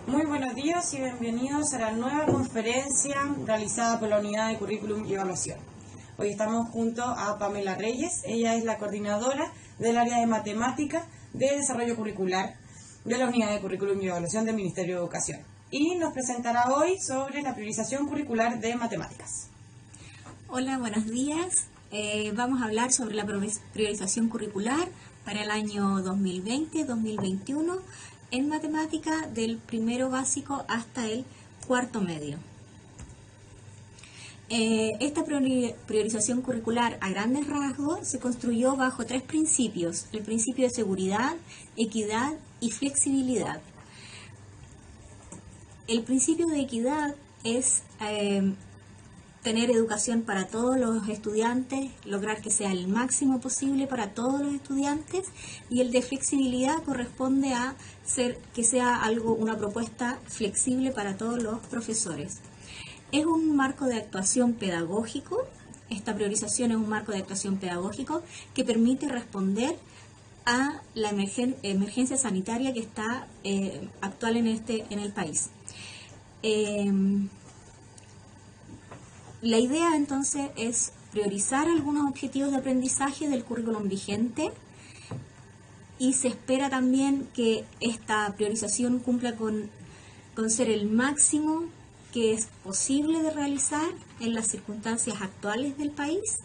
Muy buenos días y bienvenidos a la nueva conferencia realizada por la Unidad de Currículum y Evaluación. Hoy estamos junto a Pamela Reyes, ella es la coordinadora del área de matemática de desarrollo curricular de la Unidad de Currículum y Evaluación del Ministerio de Educación. Y nos presentará hoy sobre la priorización curricular de matemáticas. Hola, buenos días. Vamos a hablar sobre la priorización curricular para el año 2020-2021 en matemática del primero básico hasta el cuarto medio. Esta priorización curricular a grandes rasgos se construyó bajo tres principios: el principio de seguridad, equidad y flexibilidad. El principio de equidad es tener educación para todos los estudiantes, lograr que sea el máximo posible para todos los estudiantes, y el de flexibilidad corresponde a que sea una propuesta flexible para todos los profesores. Es un marco de actuación pedagógico, esta priorización es un marco de actuación pedagógico que permite responder a la emergencia sanitaria que está actual en el país. La idea entonces es priorizar algunos objetivos de aprendizaje del currículum vigente, y se espera también que esta priorización cumpla con ser el máximo que es posible de realizar en las circunstancias actuales del país,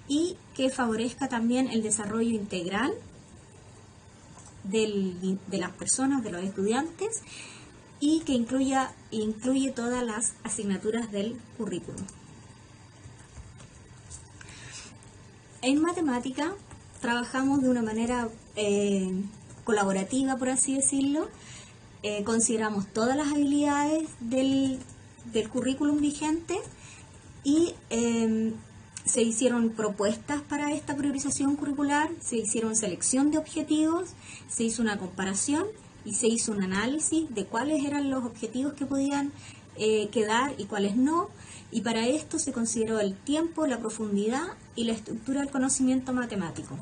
y que favorezca también el desarrollo integral de las personas, de los estudiantes, y que incluye todas las asignaturas del currículum. En matemática trabajamos de una manera colaborativa, por así decirlo. Consideramos todas las habilidades del currículum vigente y se hicieron propuestas para esta priorización curricular, se hicieron selección de objetivos, se hizo una comparación y se hizo un análisis de cuáles eran los objetivos que podían quedar y cuáles no. Y para esto se consideró el tiempo, la profundidad y la estructura del conocimiento matemático.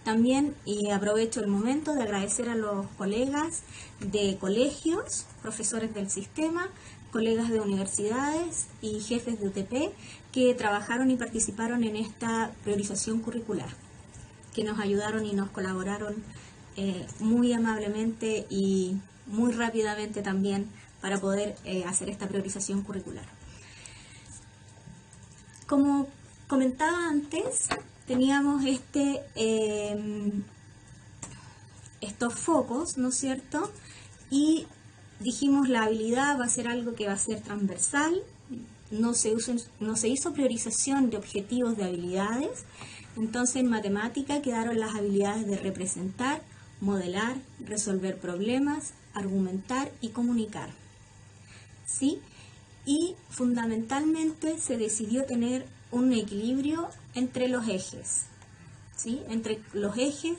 También aprovecho el momento de agradecer a los colegas de colegios, profesores del sistema, colegas de universidades y jefes de UTP que trabajaron y participaron en esta priorización curricular, que nos ayudaron y nos colaboraron muy amablemente y muy rápidamente también para poder hacer esta priorización curricular. Como comentaba antes, teníamos estos focos, ¿no es cierto? Y dijimos la habilidad va a ser algo que va a ser transversal, no se hizo priorización de objetivos de habilidades. Entonces en matemática quedaron las habilidades de representar, modelar, resolver problemas, argumentar y comunicar, ¿sí? Y fundamentalmente se decidió tener un equilibrio entre los ejes, ¿sí? Entre los ejes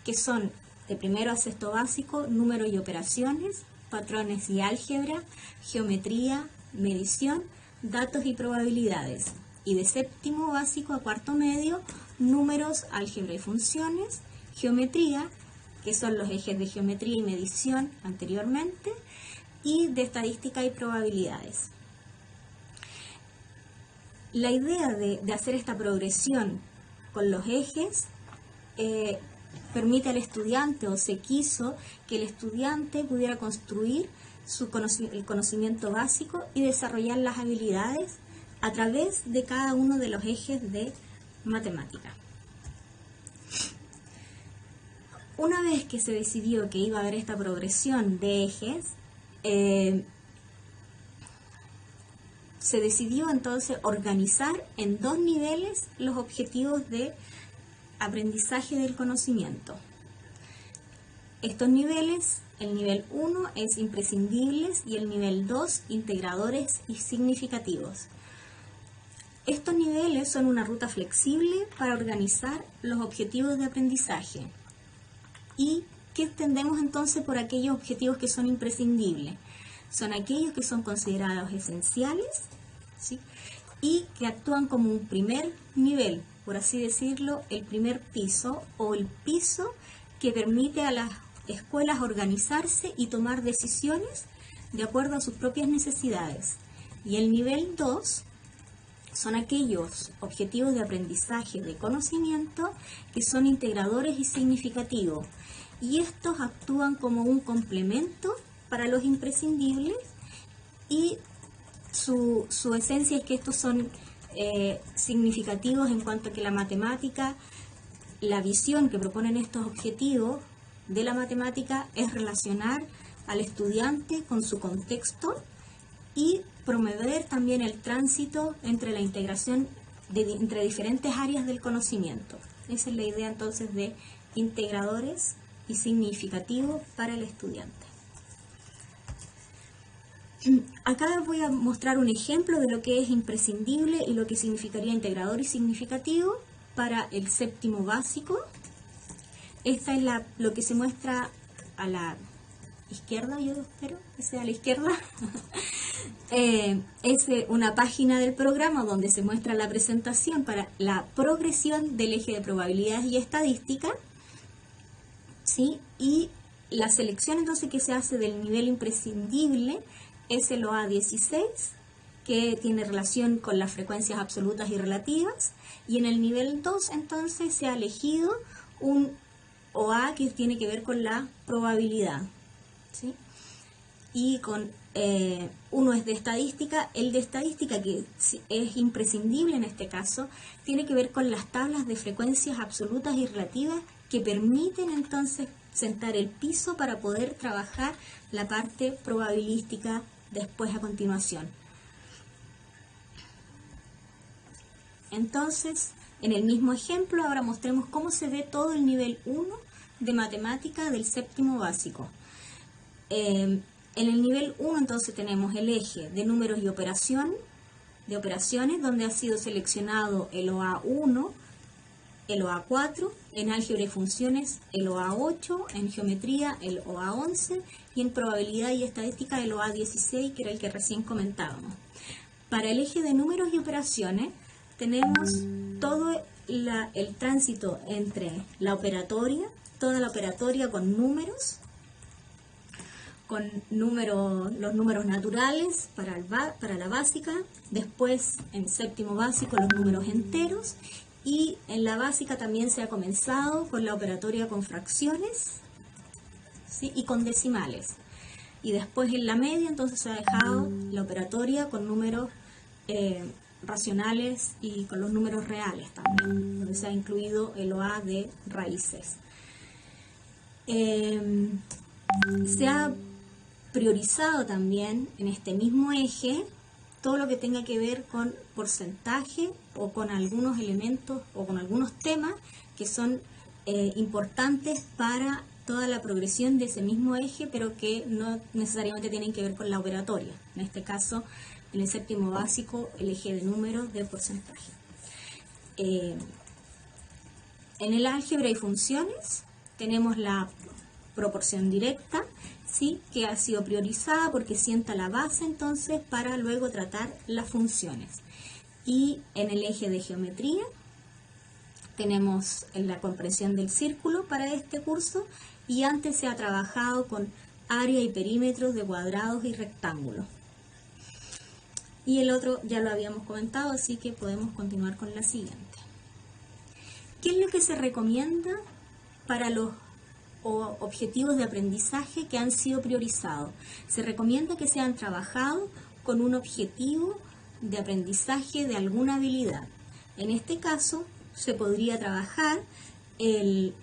que son de primero a sexto básico, número y operaciones, patrones y álgebra, geometría, medición, datos y probabilidades. Y de séptimo básico a cuarto medio, números, álgebra y funciones, geometría, que son los ejes de geometría y medición anteriormente, y de estadística y probabilidades. La idea de hacer esta progresión con los ejes permite al estudiante, o se quiso que el estudiante pudiera construir el conocimiento básico y desarrollar las habilidades a través de cada uno de los ejes de matemática. Una vez que se decidió que iba a haber esta progresión de ejes, se decidió entonces organizar en dos niveles los objetivos de aprendizaje del conocimiento. Estos niveles, el nivel 1 es imprescindibles y el nivel 2 integradores y significativos. Estos niveles son una ruta flexible para organizar los objetivos de aprendizaje. ¿Y qué entendemos entonces por aquellos objetivos que son imprescindibles? Son aquellos que son considerados esenciales, ¿sí? Y que actúan como un primer nivel, por así decirlo, el primer piso o el piso que permite a las escuelas organizarse y tomar decisiones de acuerdo a sus propias necesidades. Y el nivel 2 son aquellos objetivos de aprendizaje de conocimiento que son integradores y significativos. Y estos actúan como un complemento para los imprescindibles, y su esencia es que estos son significativos en cuanto a que la matemática, la visión que proponen estos objetivos de la matemática es relacionar al estudiante con su contexto y promover también el tránsito entre la integración entre diferentes áreas del conocimiento. Esa es la idea entonces de integradores y significativos para el estudiante. Acá les voy a mostrar un ejemplo de lo que es imprescindible y lo que significaría integrador y significativo para el séptimo básico. Esta es lo que se muestra a la izquierda, yo espero que sea a la izquierda. Es una página del programa donde se muestra la presentación para la progresión del eje de probabilidades y estadística, ¿sí? Y la selección entonces que se hace del nivel imprescindible es el OA 16, que tiene relación con las frecuencias absolutas y relativas, y en el nivel 2 entonces se ha elegido un OA que tiene que ver con la probabilidad, ¿sí? Y con uno es de estadística. El de estadística, que es imprescindible en este caso, tiene que ver con las tablas de frecuencias absolutas y relativas que permiten entonces sentar el piso para poder trabajar la parte probabilística después a continuación. Entonces, en el mismo ejemplo, ahora mostremos cómo se ve todo el nivel 1 de matemática del séptimo básico. En el nivel 1 entonces tenemos el eje de números y operaciones, donde ha sido seleccionado el OA1, el OA4, en álgebra y funciones el OA8, en geometría el OA11 y en probabilidad y estadística el OA16, que era el que recién comentábamos. Para el eje de números y operaciones tenemos todo el tránsito entre la operatoria, toda la operatoria con números, los números naturales para la básica, después en séptimo básico los números enteros, y en la básica también se ha comenzado con la operatoria con fracciones, ¿sí? Y con decimales. Y después en la media entonces se ha dejado la operatoria con números racionales y con los números reales también, donde se ha incluido el OA de raíces. Se ha priorizado también en este mismo eje todo lo que tenga que ver con porcentaje o con algunos elementos o con algunos temas que son importantes para toda la progresión de ese mismo eje, pero que no necesariamente tienen que ver con la operatoria. En este caso, en el séptimo básico, el eje de números de porcentaje. En el álgebra y funciones tenemos la proporción directa, ¿sí? Que ha sido priorizada porque sienta la base entonces para luego tratar las funciones. Y en el eje de geometría tenemos la comprensión del círculo para este curso, y antes se ha trabajado con área y perímetros de cuadrados y rectángulos. Y el otro ya lo habíamos comentado, así que podemos continuar con la siguiente. ¿Qué es lo que se recomienda para los objetivos de aprendizaje que han sido priorizados? Se recomienda que sean trabajados con un objetivo de aprendizaje de alguna habilidad. En este caso, se podría trabajar el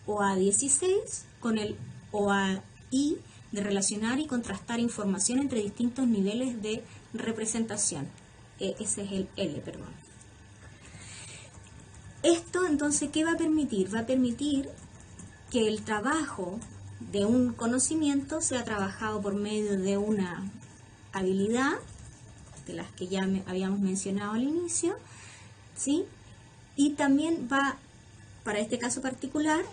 OA16 con el OAI de relacionar y contrastar información entre distintos niveles de representación. Ese es el L, perdón. Esto entonces, ¿qué va a permitir? Va a permitir que el trabajo de un conocimiento sea trabajado por medio de una habilidad, de las que ya habíamos mencionado al inicio, ¿sí? Y también va, para este caso particular,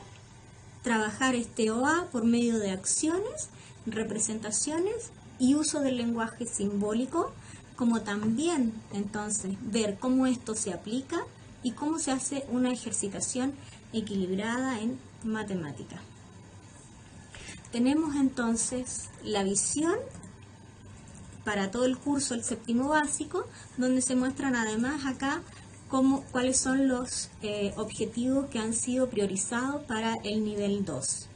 trabajar este OA por medio de acciones, representaciones y uso del lenguaje simbólico, como también entonces ver cómo esto se aplica y cómo se hace una ejercitación equilibrada en matemática. tenemos entonces la visión para todo el curso, el séptimo básico, donde se muestran además acá cuáles son los objetivos que han sido priorizados para el nivel 2.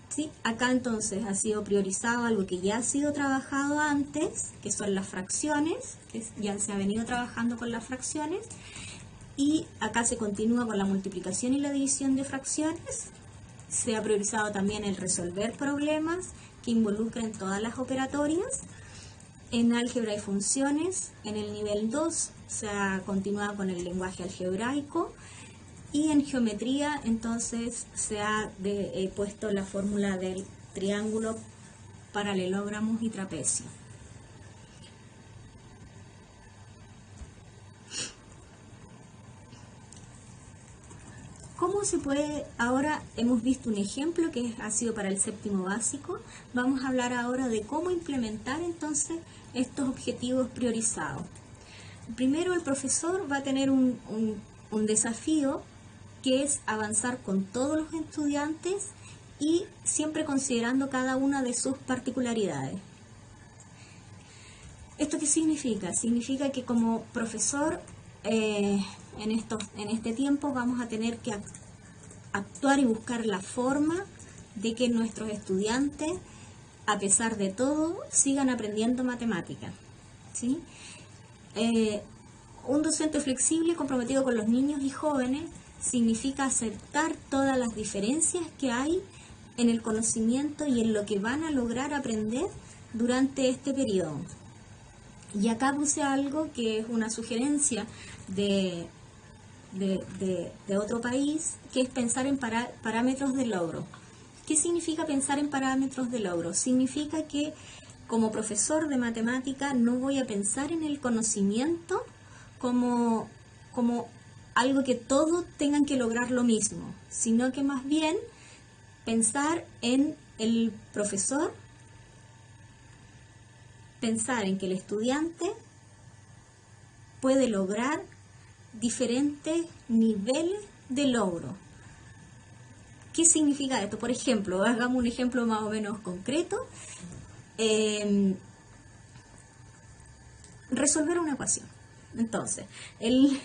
¿Sí? Acá entonces ha sido priorizado algo que ya ha sido trabajado antes, que son las fracciones, que ya se ha venido trabajando con las fracciones, y acá se continúa con la multiplicación y la división de fracciones. Se ha priorizado también el resolver problemas que involucren todas las operatorias. En álgebra y funciones, en el nivel 2, se ha continuado con el lenguaje algebraico, y en geometría entonces se ha puesto la fórmula del triángulo, paralelogramos y trapecio. ¿Cómo se puede? Ahora hemos visto un ejemplo que ha sido para el séptimo básico. Vamos a hablar ahora de cómo implementar entonces estos objetivos priorizados. Primero, el profesor va a tener un desafío, que es avanzar con todos los estudiantes y siempre considerando cada una de sus particularidades. ¿Esto qué significa? Significa que como profesor en este tiempo vamos a tener que actuar y buscar la forma de que nuestros estudiantes, a pesar de todo, sigan aprendiendo matemáticas, ¿sí? Un docente flexible comprometido con los niños y jóvenes significa aceptar todas las diferencias que hay en el conocimiento y en lo que van a lograr aprender durante este periodo. Y acá puse algo que es una sugerencia de otro país, que es pensar en parámetros de logro. ¿Qué significa pensar en parámetros de logro? Significa que como profesor de matemática no voy a pensar en el conocimiento como algo que todos tengan que lograr lo mismo, sino que más bien pensar en el profesor, pensar en que el estudiante puede lograr diferentes niveles de logro. ¿Qué significa esto? Por ejemplo, hagamos un ejemplo más o menos concreto. Resolver una ecuación. Entonces, el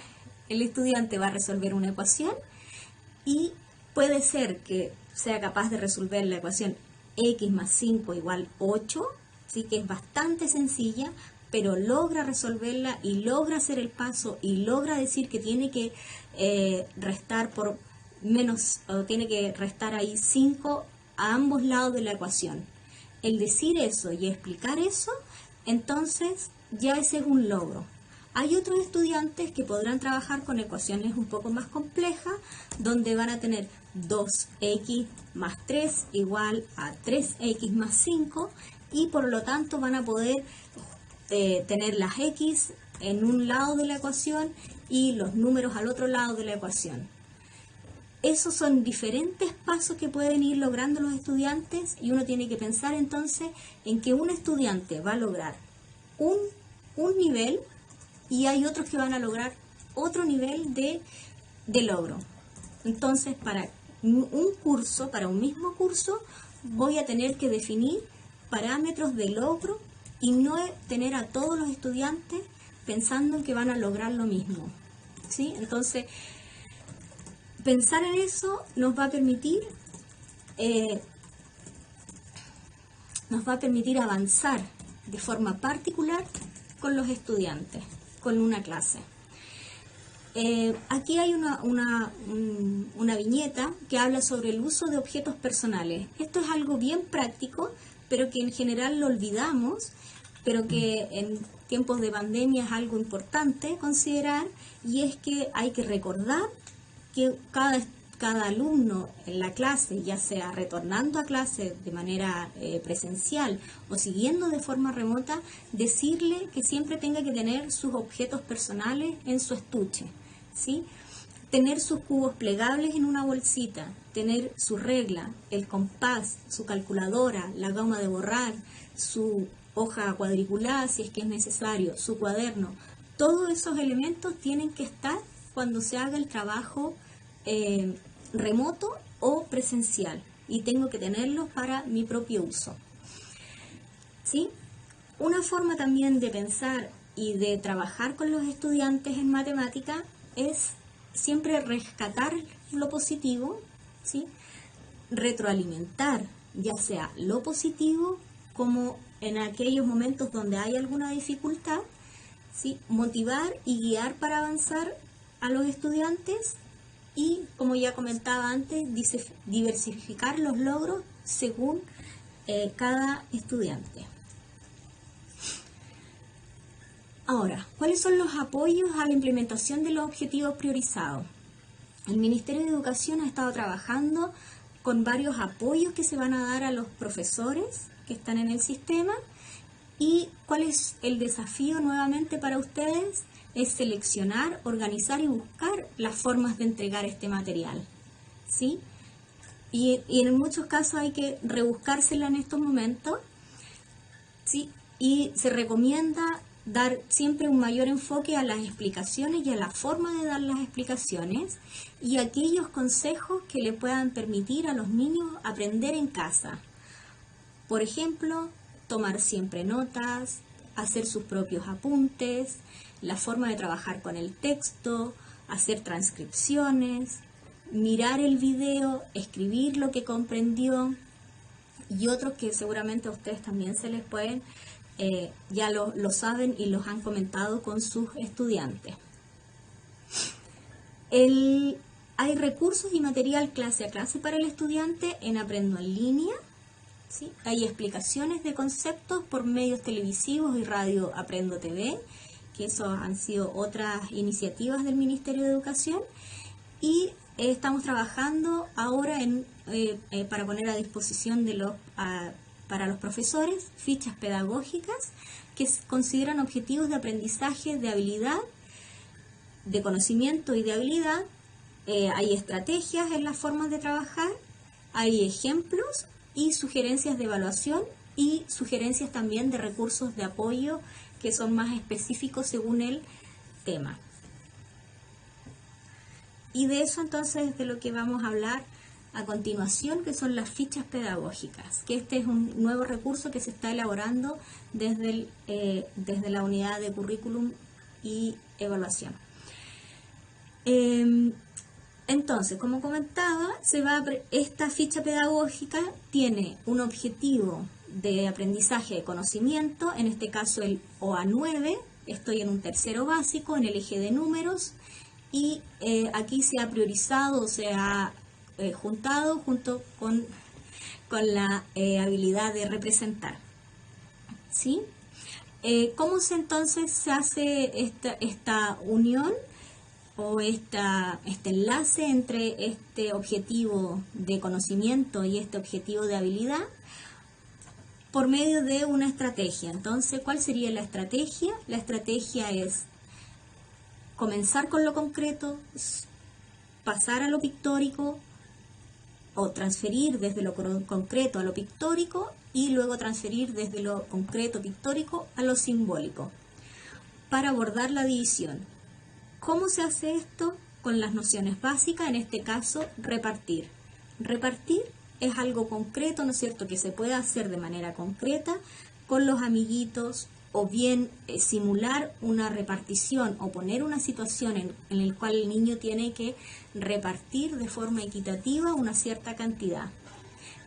estudiante va a resolver una ecuación y puede ser que sea capaz de resolver la ecuación x más 5 igual 8, ¿sí? Que es bastante sencilla, pero logra resolverla y logra hacer el paso y logra decir que tiene que restar por menos, o tiene que restar ahí 5 a ambos lados de la ecuación. El decir eso y explicar eso, entonces ya ese es un logro. Hay otros estudiantes que podrán trabajar con ecuaciones un poco más complejas, donde van a tener 2x más 3 igual a 3x más 5, y por lo tanto van a poder tener las x en un lado de la ecuación y los números al otro lado de la ecuación. Esos son diferentes pasos que pueden ir logrando los estudiantes, y uno tiene que pensar entonces en que un estudiante va a lograr un nivel y hay otros que van a lograr otro nivel de logro. Entonces, para un mismo curso, voy a tener que definir parámetros de logro y no tener a todos los estudiantes pensando en que van a lograr lo mismo, ¿sí? Entonces, pensar en eso nos va a permitir avanzar de forma particular con los estudiantes, con una clase. Aquí hay una viñeta que habla sobre el uso de objetos personales. Esto es algo bien práctico, pero que en general lo olvidamos, pero que en tiempos de pandemia es algo importante considerar, y es que hay que recordar que cada alumno en la clase, ya sea retornando a clase de manera presencial o siguiendo de forma remota, decirle que siempre tenga que tener sus objetos personales en su estuche, ¿sí? Tener sus cubos plegables en una bolsita, tener su regla, el compás, su calculadora, la goma de borrar, su hoja cuadriculada si es que es necesario, su cuaderno. Todos esos elementos tienen que estar cuando se haga el trabajo remoto o presencial. y tengo que tenerlos para mi propio uso. ¿Sí? Una forma también de pensar y de trabajar con los estudiantes en matemática es siempre rescatar lo positivo, ¿sí? Retroalimentar, ya sea lo positivo como en aquellos momentos donde hay alguna dificultad, ¿sí? Motivar y guiar para avanzar a los estudiantes y, como ya comentaba antes, diversificar los logros según cada estudiante. Ahora, ¿cuáles son los apoyos a la implementación de los objetivos priorizados? El Ministerio de Educación ha estado trabajando con varios apoyos que se van a dar a los profesores que están en el sistema. ¿Y cuál es el desafío nuevamente para ustedes? Es seleccionar, organizar y buscar las formas de entregar este material, ¿sí? Y en muchos casos hay que rebuscársela en estos momentos, ¿sí? Y se recomienda dar siempre un mayor enfoque a las explicaciones y a la forma de dar las explicaciones y aquellos consejos que le puedan permitir a los niños aprender en casa. Por ejemplo, tomar siempre notas, hacer sus propios apuntes, la forma de trabajar con el texto, hacer transcripciones, mirar el video, escribir lo que comprendió y otros que seguramente a ustedes también se les pueden, ya lo saben y los han comentado con sus estudiantes. Hay recursos y material clase a clase para el estudiante en Aprendo en Línea. ¿Sí? Hay explicaciones de conceptos por medios televisivos y radio Aprendo TV, que eso han sido otras iniciativas del Ministerio de Educación, y estamos trabajando ahora para poner a disposición para los profesores fichas pedagógicas que consideran objetivos de aprendizaje, de habilidad, de conocimiento y de habilidad. Hay estrategias en las formas de trabajar, hay ejemplos y sugerencias de evaluación y sugerencias también de recursos de apoyo que son más específicos según el tema. Y de eso entonces es de lo que vamos a hablar a continuación, que son las fichas pedagógicas, que este es un nuevo recurso que se está elaborando desde la unidad de currículum y evaluación. Entonces, como comentaba, esta ficha pedagógica tiene un objetivo de aprendizaje de conocimiento, en este caso el OA9, estoy en un tercero básico, en el eje de números, y aquí se ha priorizado, se ha juntado junto con la habilidad de representar. ¿Sí? ¿Cómo entonces se hace esta unión o este enlace entre este objetivo de conocimiento y este objetivo de habilidad? Por medio de una estrategia. Entonces, ¿cuál sería la estrategia? La estrategia es comenzar con lo concreto, pasar a lo pictórico o transferir desde lo concreto a lo pictórico y luego transferir desde lo concreto pictórico a lo simbólico para abordar la división. ¿Cómo se hace esto? Con las nociones básicas, en este caso, repartir. Repartir es algo concreto, ¿no es cierto?, que se puede hacer de manera concreta con los amiguitos o bien simular una repartición o poner una situación en la cual el niño tiene que repartir de forma equitativa una cierta cantidad.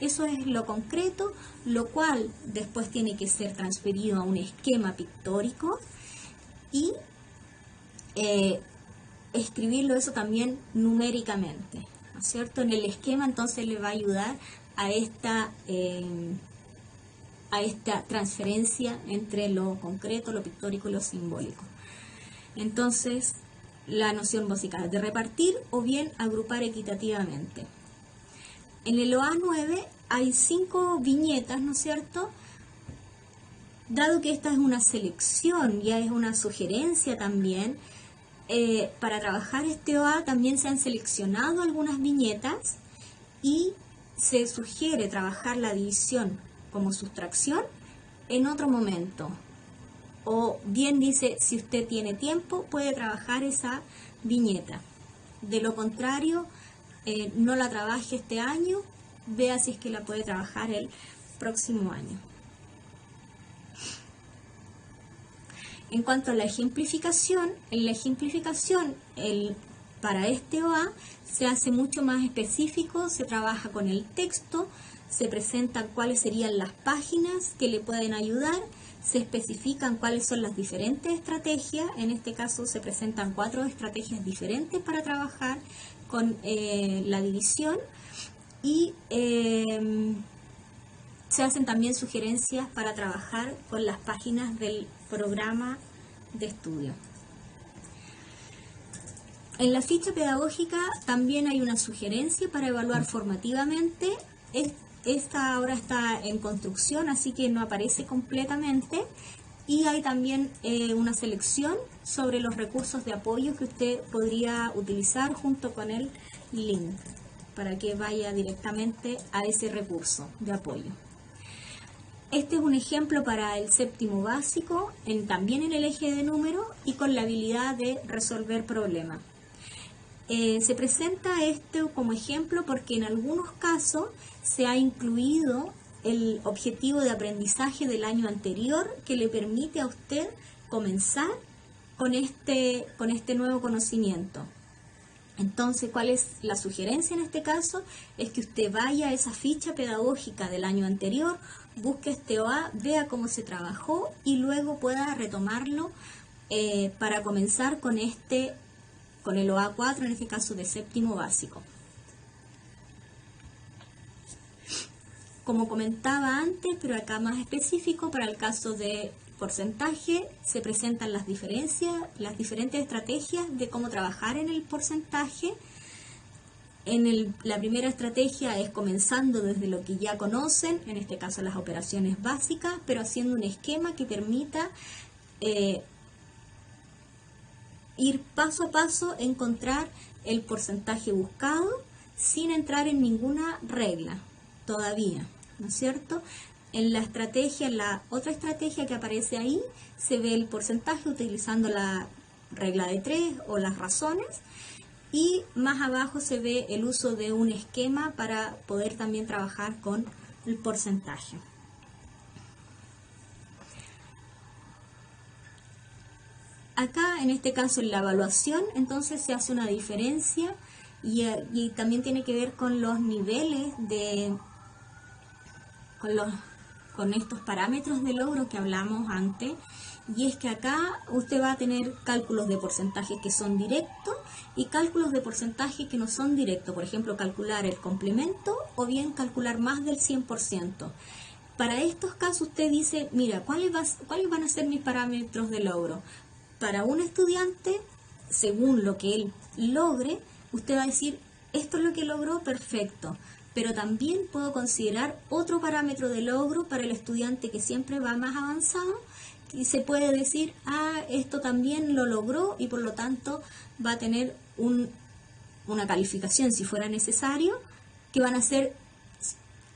Eso es lo concreto, lo cual después tiene que ser transferido a un esquema pictórico y escribirlo eso también numéricamente, ¿no es cierto? En el esquema entonces le va a ayudar a esta transferencia entre lo concreto, lo pictórico y lo simbólico. Entonces, la noción básica de repartir o bien agrupar equitativamente. En el OA9 hay 5 viñetas, ¿no es cierto? Dado que esta es una selección, ya es una sugerencia también, para trabajar este OA también se han seleccionado algunas viñetas y se sugiere trabajar la división como sustracción en otro momento. O bien dice, si usted tiene tiempo, puede trabajar esa viñeta. De lo contrario, no la trabaje este año vea si es que la puede trabajar el próximo año. En cuanto a la ejemplificación, para este OA se hace mucho más específico, se trabaja con el texto, se presentan cuáles serían las páginas que le pueden ayudar, se especifican cuáles son las diferentes estrategias, en este caso se presentan 4 estrategias diferentes para trabajar con la división y se hacen también sugerencias para trabajar con las páginas del programa de estudio. En la ficha pedagógica también hay una sugerencia para evaluar formativamente. Esta ahora está en construcción, así que no aparece completamente. Y hay también una selección sobre los recursos de apoyo que usted podría utilizar junto con el link para que vaya directamente a ese recurso de apoyo. Este es un ejemplo para el séptimo básico, también en el eje de número y con la habilidad de resolver problemas. Se presenta esto como ejemplo porque en algunos casos se ha incluido el objetivo de aprendizaje del año anterior que le permite a usted comenzar con este nuevo conocimiento. Entonces, ¿cuál es la sugerencia en este caso? Es que usted vaya a esa ficha pedagógica del año anterior, busque este OA, vea cómo se trabajó y luego pueda retomarlo para comenzar con el OA 4, en este caso de séptimo básico. Como comentaba antes, pero acá más específico, para el caso de porcentaje, se presentan las diferentes estrategias de cómo trabajar en el porcentaje. La primera estrategia es comenzando desde lo que ya conocen, en este caso las operaciones básicas, pero haciendo un esquema que permita ir paso a paso, encontrar el porcentaje buscado sin entrar en ninguna regla todavía, ¿no es cierto? En la otra estrategia que aparece ahí, se ve el porcentaje utilizando la regla de 3 o las razones, y más abajo se ve el uso de un esquema para poder también trabajar con el porcentaje. Acá, en este caso, en la evaluación, entonces se hace una diferencia y también tiene que ver con los niveles con estos parámetros de logro que hablamos antes, y es que acá usted va a tener cálculos de porcentajes que son directos y cálculos de porcentajes que no son directos, por ejemplo, calcular el complemento o bien calcular más del 100%. Para estos casos usted dice, mira, ¿cuáles van a ser mis parámetros de logro? Para un estudiante, según lo que él logre, usted va a decir, esto es lo que logró, perfecto. Pero también puedo considerar otro parámetro de logro para el estudiante que siempre va más avanzado, y se puede decir, esto también lo logró y por lo tanto va a tener una calificación, si fuera necesario, que van a ser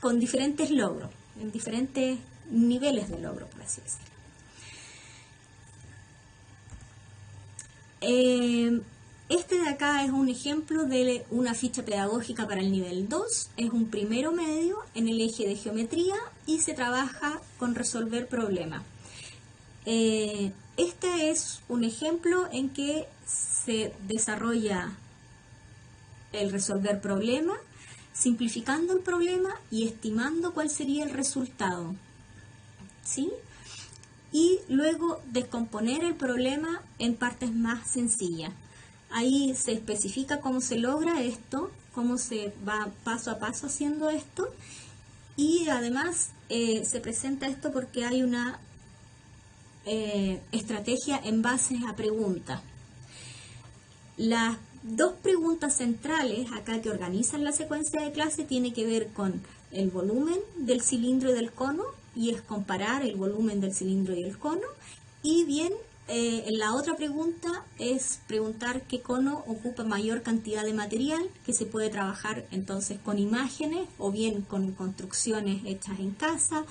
con diferentes logros, en diferentes niveles de logro, por así decirlo. Este de acá es un ejemplo de una ficha pedagógica para el nivel 2, es un primero medio en el eje de geometría y se trabaja con resolver problemas. Este es un ejemplo en que se desarrolla el resolver problema, simplificando el problema y estimando cuál sería el resultado, ¿sí? Y luego descomponer el problema en partes más sencillas. Ahí se especifica cómo se logra esto, cómo se va paso a paso haciendo esto, y además se presenta esto porque hay una estrategia en base a preguntas. Las dos preguntas centrales acá que organizan la secuencia de clase tiene que ver con el volumen del cilindro y del cono, y es comparar el volumen del cilindro y el cono, y bien, la otra pregunta es preguntar qué cono ocupa mayor cantidad de material, que se puede trabajar entonces con imágenes o bien con construcciones hechas en casa,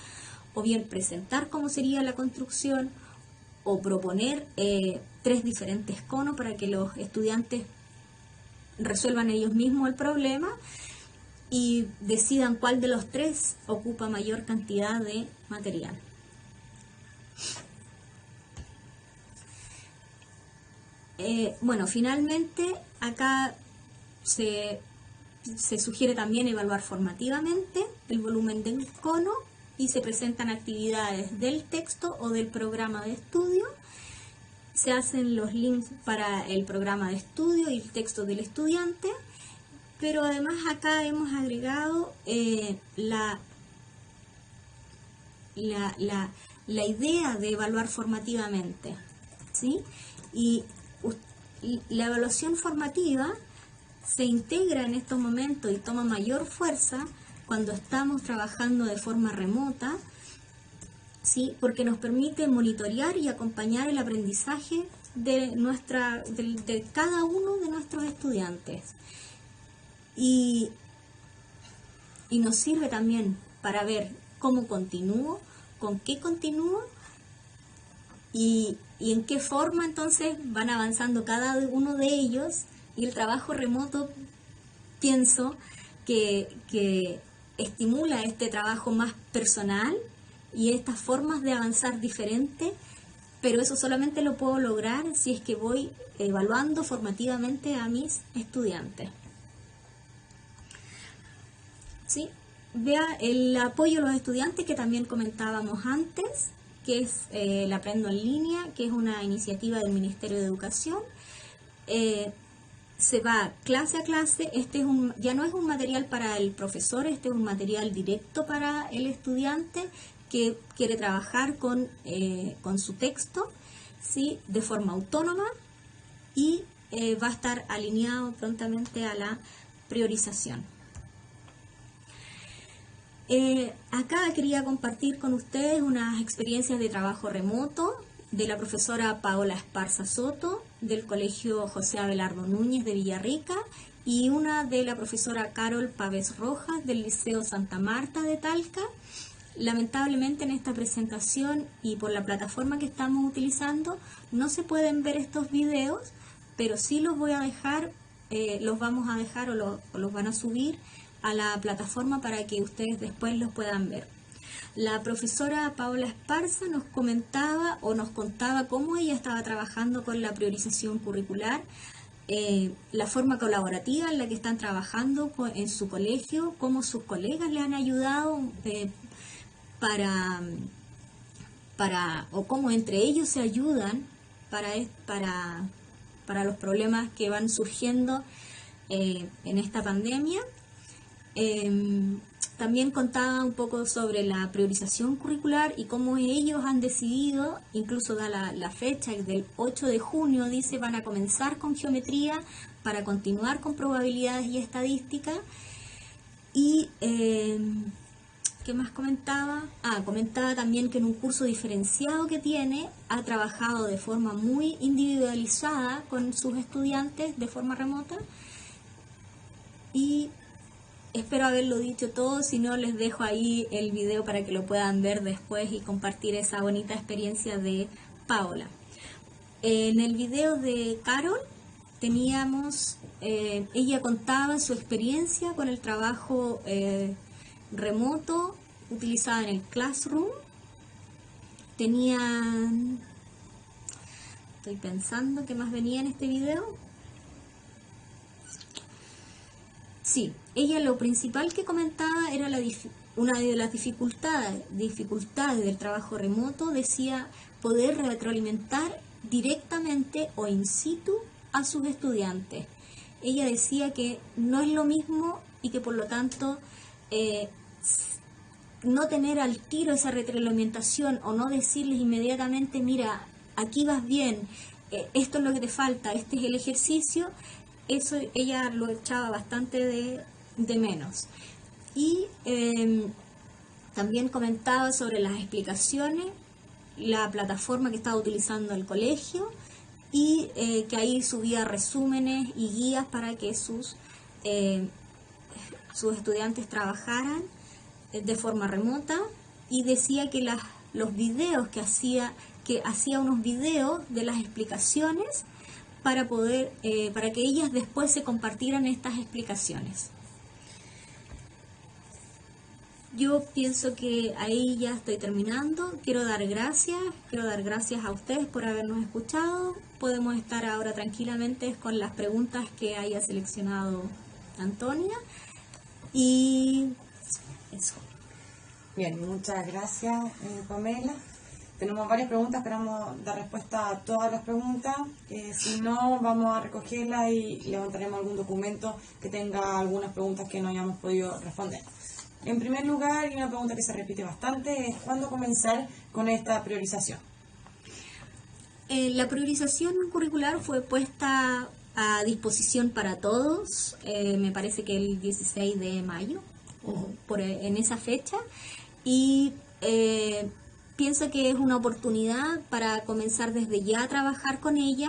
o bien presentar cómo sería la construcción o proponer 3 diferentes conos para que los estudiantes resuelvan ellos mismos el problema. y decidan cuál de los tres ocupa mayor cantidad de material. Bueno, finalmente acá se sugiere también evaluar formativamente el volumen del cono y se presentan actividades del texto o del programa de estudio. Se hacen los links para el programa de estudio y el texto del estudiante, pero además acá hemos agregado la idea de evaluar formativamente, ¿sí? Y la evaluación formativa se integra en estos momentos y toma mayor fuerza cuando estamos trabajando de forma remota, ¿sí? Porque nos permite monitorear y acompañar el aprendizaje de cada uno de nuestros estudiantes. Y nos sirve también para ver cómo continúo, con qué continúo y en qué forma entonces van avanzando cada uno de ellos. Y el trabajo remoto, pienso que estimula este trabajo más personal y estas formas de avanzar diferentes, pero eso solamente lo puedo lograr si es que voy evaluando formativamente a mis estudiantes. ¿Sí? Vea el apoyo a los estudiantes que también comentábamos antes, que es el Aprendo en Línea, que es una iniciativa del Ministerio de Educación. Se va clase a clase. Ya no es un material para el profesor, este es un material directo para el estudiante que quiere trabajar con su texto, ¿sí? De forma autónoma, y va a estar alineado prontamente a la priorización. Acá quería compartir con ustedes unas experiencias de trabajo remoto de la profesora Paola Esparza Soto del Colegio José Abelardo Núñez de Villarrica y una de la profesora Carol Pávez Rojas del Liceo Santa Marta de Talca. Lamentablemente en esta presentación y por la plataforma que estamos utilizando no se pueden ver estos videos, pero sí los voy a dejar, los vamos a dejar o los van a subir a la plataforma para que ustedes después los puedan ver. La profesora Paola Esparza nos contaba cómo ella estaba trabajando con la priorización curricular, la forma colaborativa en la que están trabajando en su colegio, cómo sus colegas le han ayudado o cómo entre ellos se ayudan para los problemas que van surgiendo en esta pandemia. También contaba un poco sobre la priorización curricular y cómo ellos han decidido, incluso da la fecha, del 8 de junio, dice, van a comenzar con geometría para continuar con probabilidades y estadística. Y, ¿qué más comentaba? Comentaba también que en un curso diferenciado que tiene, ha trabajado de forma muy individualizada con sus estudiantes de forma remota. Y espero haberlo dicho todo, si no les dejo ahí el video para que lo puedan ver después y compartir esa bonita experiencia de Paola. En el video de Carol teníamos, ella contaba su experiencia con el trabajo remoto utilizada en el Classroom. Estoy pensando qué más venía en este video. Sí, ella lo principal que comentaba era una de las dificultades del trabajo remoto, decía poder retroalimentar directamente o in situ a sus estudiantes. Ella decía que no es lo mismo y que por lo tanto no tener al tiro esa retroalimentación o no decirles inmediatamente, mira, aquí vas bien, esto es lo que te falta, este es el ejercicio. Eso ella lo echaba bastante de menos. Y también comentaba sobre las explicaciones, la plataforma que estaba utilizando el colegio y que ahí subía resúmenes y guías para que sus estudiantes trabajaran de forma remota, y decía que los videos que hacía unos videos de las explicaciones para que ellas después se compartieran estas explicaciones. Yo pienso que ahí ya estoy terminando. Quiero dar gracias a ustedes por habernos escuchado. Podemos estar ahora tranquilamente con las preguntas que haya seleccionado Antonia. Y eso. Bien, muchas gracias, Pamela. Tenemos varias preguntas, esperamos dar respuesta a todas las preguntas. Si no, vamos a recogerlas y levantaremos algún documento que tenga algunas preguntas que no hayamos podido responder. En primer lugar, y una pregunta que se repite bastante, es ¿cuándo comenzar con esta priorización? La priorización curricular fue puesta a disposición para todos, me parece que el 16 de mayo, en esa fecha, y pienso que es una oportunidad para comenzar desde ya a trabajar con ella.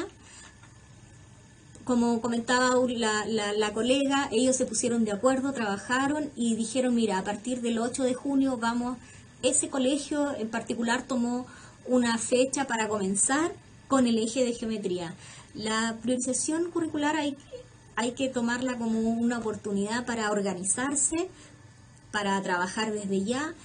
Como comentaba la colega, ellos se pusieron de acuerdo, trabajaron y dijeron, mira, a partir del 8 de junio vamos, ese colegio en particular tomó una fecha para comenzar con el eje de geometría. La priorización curricular hay que tomarla como una oportunidad para organizarse, para trabajar desde ya.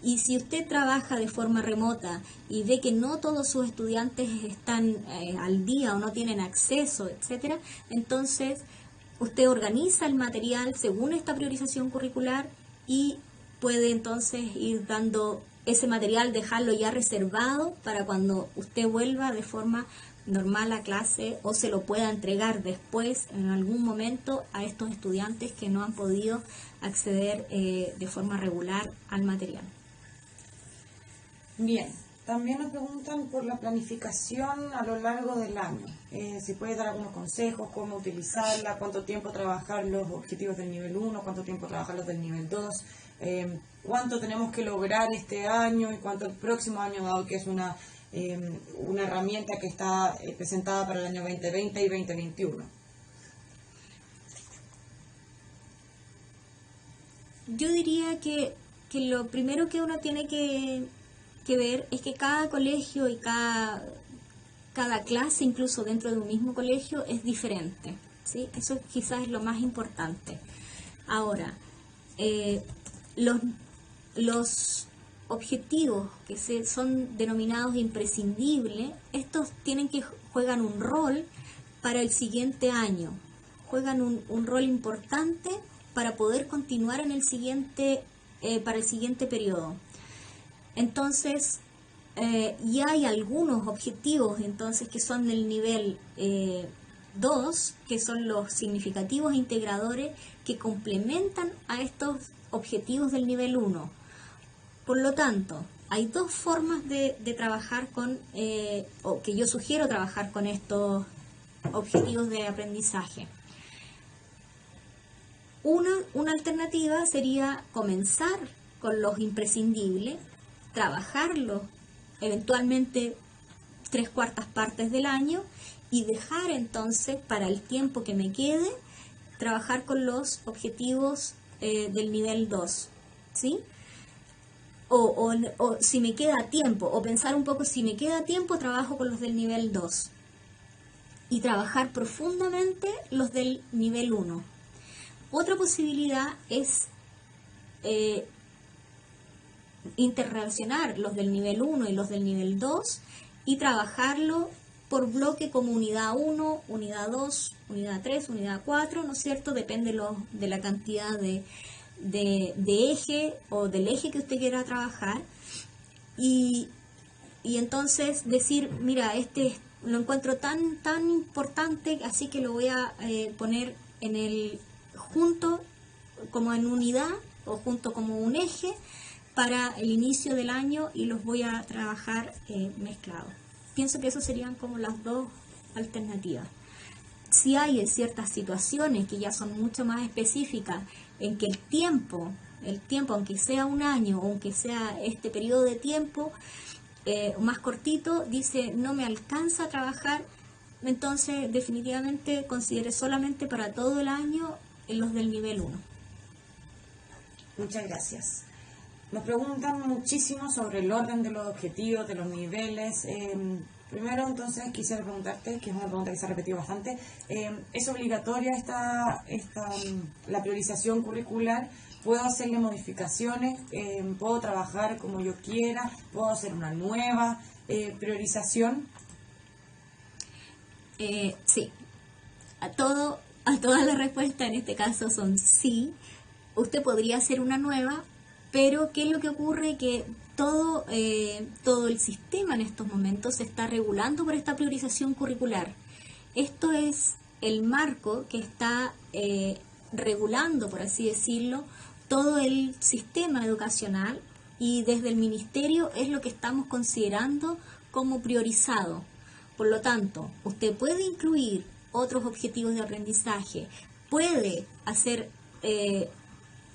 Y si usted trabaja de forma remota y ve que no todos sus estudiantes están al día o no tienen acceso, etcétera, entonces usted organiza el material según esta priorización curricular y puede entonces ir dando ese material, dejarlo ya reservado para cuando usted vuelva de forma normal a clase o se lo pueda entregar después en algún momento a estos estudiantes que no han podido acceder de forma regular al material. Bien, también nos preguntan por la planificación a lo largo del año. Si puede dar algunos consejos, cómo utilizarla, cuánto tiempo trabajar los objetivos del nivel 1, cuánto tiempo trabajar los del nivel 2, cuánto tenemos que lograr este año y cuánto el próximo año, dado que es una herramienta que está presentada para el año 2020 y 2021. Yo diría que lo primero que uno tiene que ver es que cada colegio y cada clase, incluso dentro de un mismo colegio, es diferente, ¿sí? Eso quizás es lo más importante. Ahora, los objetivos que son denominados imprescindibles, estos juegan un rol para el siguiente año, juegan un rol importante para poder continuar en para el siguiente periodo. Entonces, ya hay algunos objetivos entonces que son del nivel 2, que son los significativos e integradores que complementan a estos objetivos del nivel 1. Por lo tanto, hay dos formas de trabajar o que yo sugiero trabajar con estos objetivos de aprendizaje. Una alternativa sería comenzar con los imprescindibles, trabajarlo eventualmente 3/4 partes del año y dejar entonces para el tiempo que me quede trabajar con los objetivos del nivel 2, ¿sí? O si me queda tiempo, o pensar un poco, si me queda tiempo trabajo con los del nivel 2 y trabajar profundamente los del nivel 1. Otra posibilidad es interrelacionar los del nivel 1 y los del nivel 2 y trabajarlo por bloque como unidad 1, unidad 2, unidad 3, unidad 4, ¿no es cierto? Depende de la cantidad de eje o del eje que usted quiera trabajar y entonces decir, mira, este lo encuentro tan importante, así que lo voy a poner junto como en unidad o junto como un eje para el inicio del año y los voy a trabajar mezclados. Pienso que esas serían como las dos alternativas. Si hay ciertas situaciones que ya son mucho más específicas en que el tiempo, aunque sea un año o aunque sea este periodo de tiempo más cortito, dice no me alcanza a trabajar, entonces definitivamente considere solamente para todo el año los del nivel 1. Muchas gracias. Nos preguntan muchísimo sobre el orden de los objetivos, de los niveles. Primero, entonces, quisiera preguntarte, que es una pregunta que se ha repetido bastante, ¿es obligatoria la priorización curricular puedo hacerle modificaciones, puedo trabajar como yo quiera, puedo hacer una nueva priorización. Sí, a todas las respuestas en este caso son sí. Usted podría hacer una nueva, pero ¿qué es lo que ocurre? Que todo el sistema en estos momentos se está regulando por esta priorización curricular. Esto es el marco que está regulando, por así decirlo, todo el sistema educacional, y desde el ministerio es lo que estamos considerando como priorizado. Por lo tanto, usted puede incluir otros objetivos de aprendizaje, puede hacer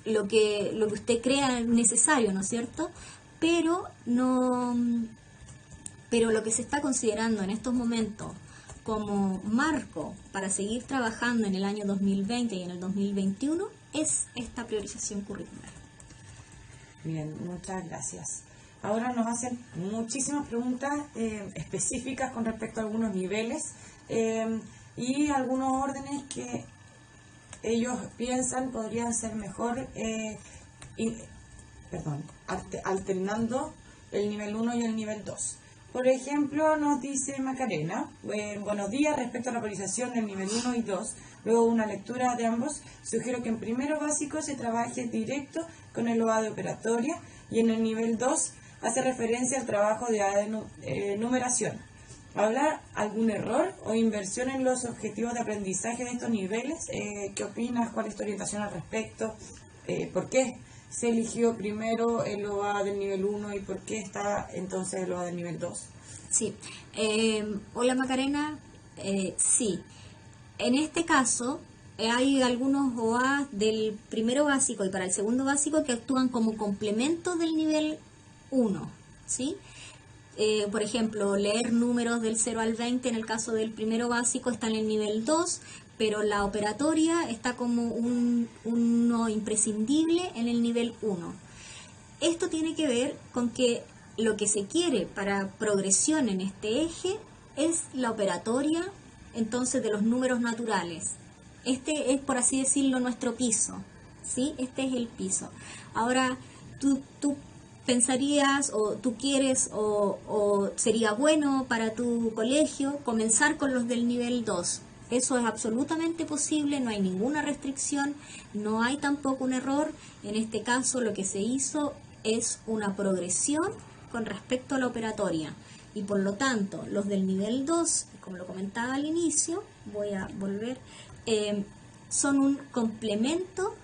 lo que usted crea necesario, ¿no es cierto? Pero lo que se está considerando en estos momentos como marco para seguir trabajando en el año 2020 y en el 2021 es esta priorización curricular. Bien, muchas gracias. Ahora nos hacen muchísimas preguntas específicas con respecto a algunos niveles y algunos órdenes que ellos piensan podrían ser mejor alternando el nivel 1 y el nivel 2. Por ejemplo, nos dice Macarena, buenos días, respecto a la priorización del nivel 1 y 2, luego de una lectura de ambos, sugiero que en primero básico se trabaje directo con el OA de operatoria y en el nivel 2 hace referencia al trabajo de numeración. ¿Habrá algún error o inversión en los objetivos de aprendizaje de estos niveles? ¿Qué opinas? ¿Cuál es tu orientación al respecto? ¿Por qué se eligió primero el OA del nivel 1 y por qué está entonces el OA del nivel 2? Sí. Hola Macarena. Sí. En este caso, hay algunos OA del primero básico y para el segundo básico que actúan como complemento del nivel 1, ¿sí? Por ejemplo, leer números del 0 al 20 en el caso del primero básico está en el nivel 2, pero la operatoria está como uno imprescindible en el nivel 1. Esto tiene que ver con que lo que se quiere para progresión en este eje es la operatoria, entonces, de los números naturales. Este es, por así decirlo, nuestro piso, ¿sí? Este es el piso. Ahora, tú pensarías o tú quieres o sería bueno para tu colegio comenzar con los del nivel 2. Eso es absolutamente posible, no hay ninguna restricción, no hay tampoco un error. En este caso lo que se hizo es una progresión con respecto a la operatoria y por lo tanto los del nivel 2, como lo comentaba al inicio, voy a volver, son un complemento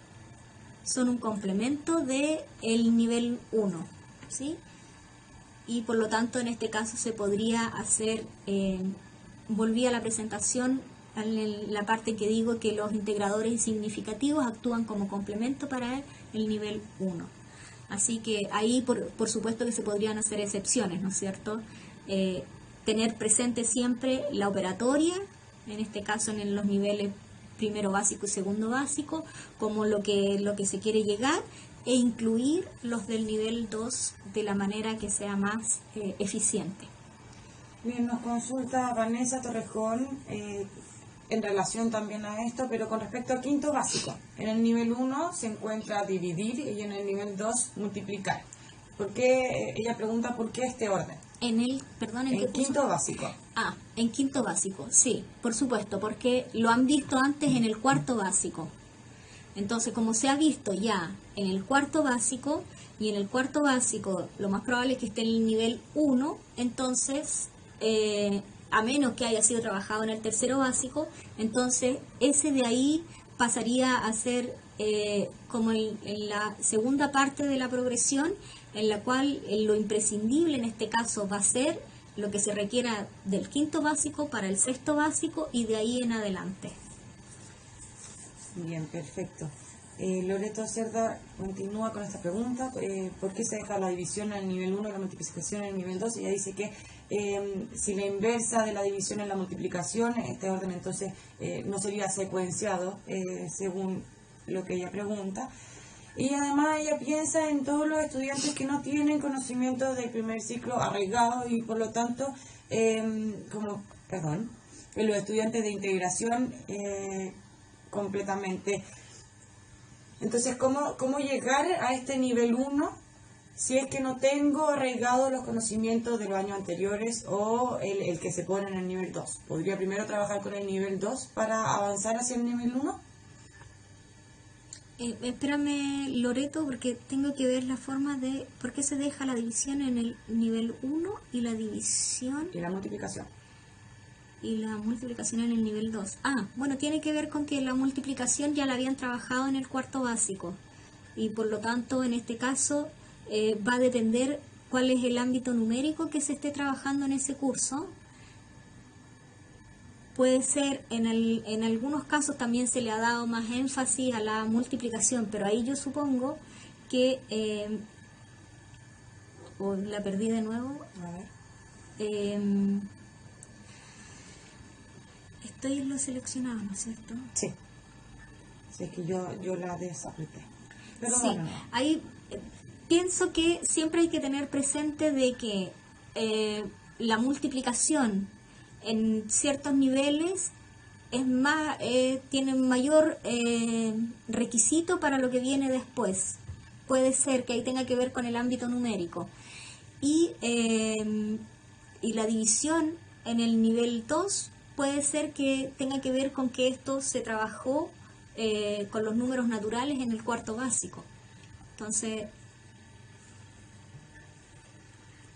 de el nivel 1, ¿sí? Y por lo tanto en este caso se podría hacer, volví a la presentación en la parte que digo que los integradores significativos actúan como complemento para el nivel 1. Así que ahí por supuesto que se podrían hacer excepciones, ¿no es cierto? Tener presente siempre la operatoria, en este caso en los niveles primero básico y segundo básico, como lo que se quiere llegar, e incluir los del nivel 2 de la manera que sea más eficiente. Bien, nos consulta Vanessa Torrejón en relación también a esto, pero con respecto al quinto básico. En el nivel 1 se encuentra dividir y en el nivel 2 multiplicar. ¿Por qué? Ella pregunta por qué este orden. En quinto básico. En quinto básico, sí, por supuesto, porque lo han visto antes en el cuarto básico. Entonces, como se ha visto ya en el cuarto básico, y en el cuarto básico lo más probable es que esté en el nivel 1, entonces, a menos que haya sido trabajado en el tercero básico, entonces ese de ahí pasaría a ser como en la segunda parte de la progresión, en la cual lo imprescindible en este caso va a ser lo que se requiera del quinto básico para el sexto básico y de ahí en adelante. Bien, perfecto. Loreto Cerda continúa con esta pregunta, ¿por qué se deja la división en el nivel 1 y la multiplicación en el nivel 2? Ella dice que si la inversa de la división es la multiplicación, este orden entonces no sería secuenciado según lo que ella pregunta. Y además ella piensa en todos los estudiantes que no tienen conocimiento del primer ciclo arraigado y por lo tanto, en los estudiantes de integración completamente Entonces, ¿cómo llegar a este nivel 1 si es que no tengo arraigados los conocimientos de los años anteriores o el que se pone en el nivel 2? ¿Podría primero trabajar con el nivel 2 para avanzar hacia el nivel 1? Espérame, Loreto, porque tengo que ver la forma de por qué se deja la división en el nivel 1 y la división Y la multiplicación. y la multiplicación en el nivel 2. Bueno, tiene que ver con que la multiplicación ya la habían trabajado en el cuarto básico y por lo tanto en este caso va a depender cuál es el ámbito numérico que se esté trabajando en ese curso. Puede ser, en algunos casos también se le ha dado más énfasis a la multiplicación, pero ahí yo supongo que, la perdí de nuevo, A ver. estoy en lo seleccionado, ¿no es cierto? Sí. Sí, es que yo la desapreté. Pero Sí, bueno, no. ahí pienso que siempre hay que tener presente de que la multiplicación en ciertos niveles es más, tiene mayor requisito para lo que viene después. Puede ser que ahí tenga que ver con el ámbito numérico. Y la división en el nivel 2 puede ser que tenga que ver con que esto se trabajó con los números naturales en el cuarto básico. Entonces,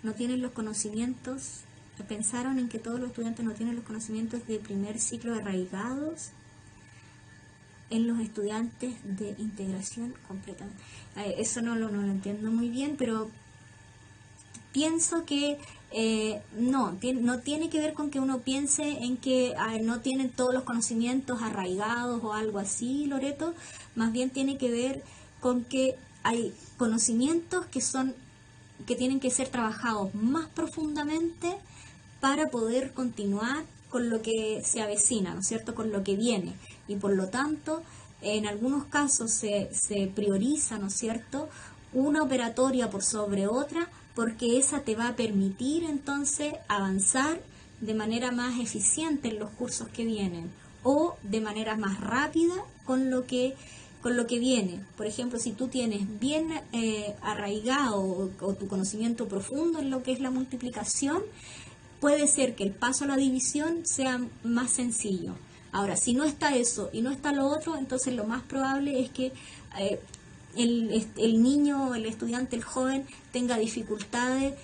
no tienen los conocimientos, pensaron en que todos los estudiantes no tienen los conocimientos de primer ciclo arraigados en los estudiantes de integración completamente. Eso no lo entiendo muy bien, pero pienso que no tiene que ver con que uno piense en que no tienen todos los conocimientos arraigados o algo así, Loreto. Más bien tiene que ver con que hay conocimientos que tienen que ser trabajados más profundamente para poder continuar con lo que se avecina, ¿no es cierto?, con lo que viene. Y por lo tanto, en algunos casos se prioriza, ¿no es cierto?, una operatoria por sobre otra, porque esa te va a permitir entonces avanzar de manera más eficiente en los cursos que vienen o de manera más rápida con lo que viene. Por ejemplo, si tú tienes bien arraigado o tu conocimiento profundo en lo que es la multiplicación, puede ser que el paso a la división sea más sencillo. Ahora, si no está eso y no está lo otro, entonces lo más probable es que el niño, el estudiante, el joven tenga dificultades,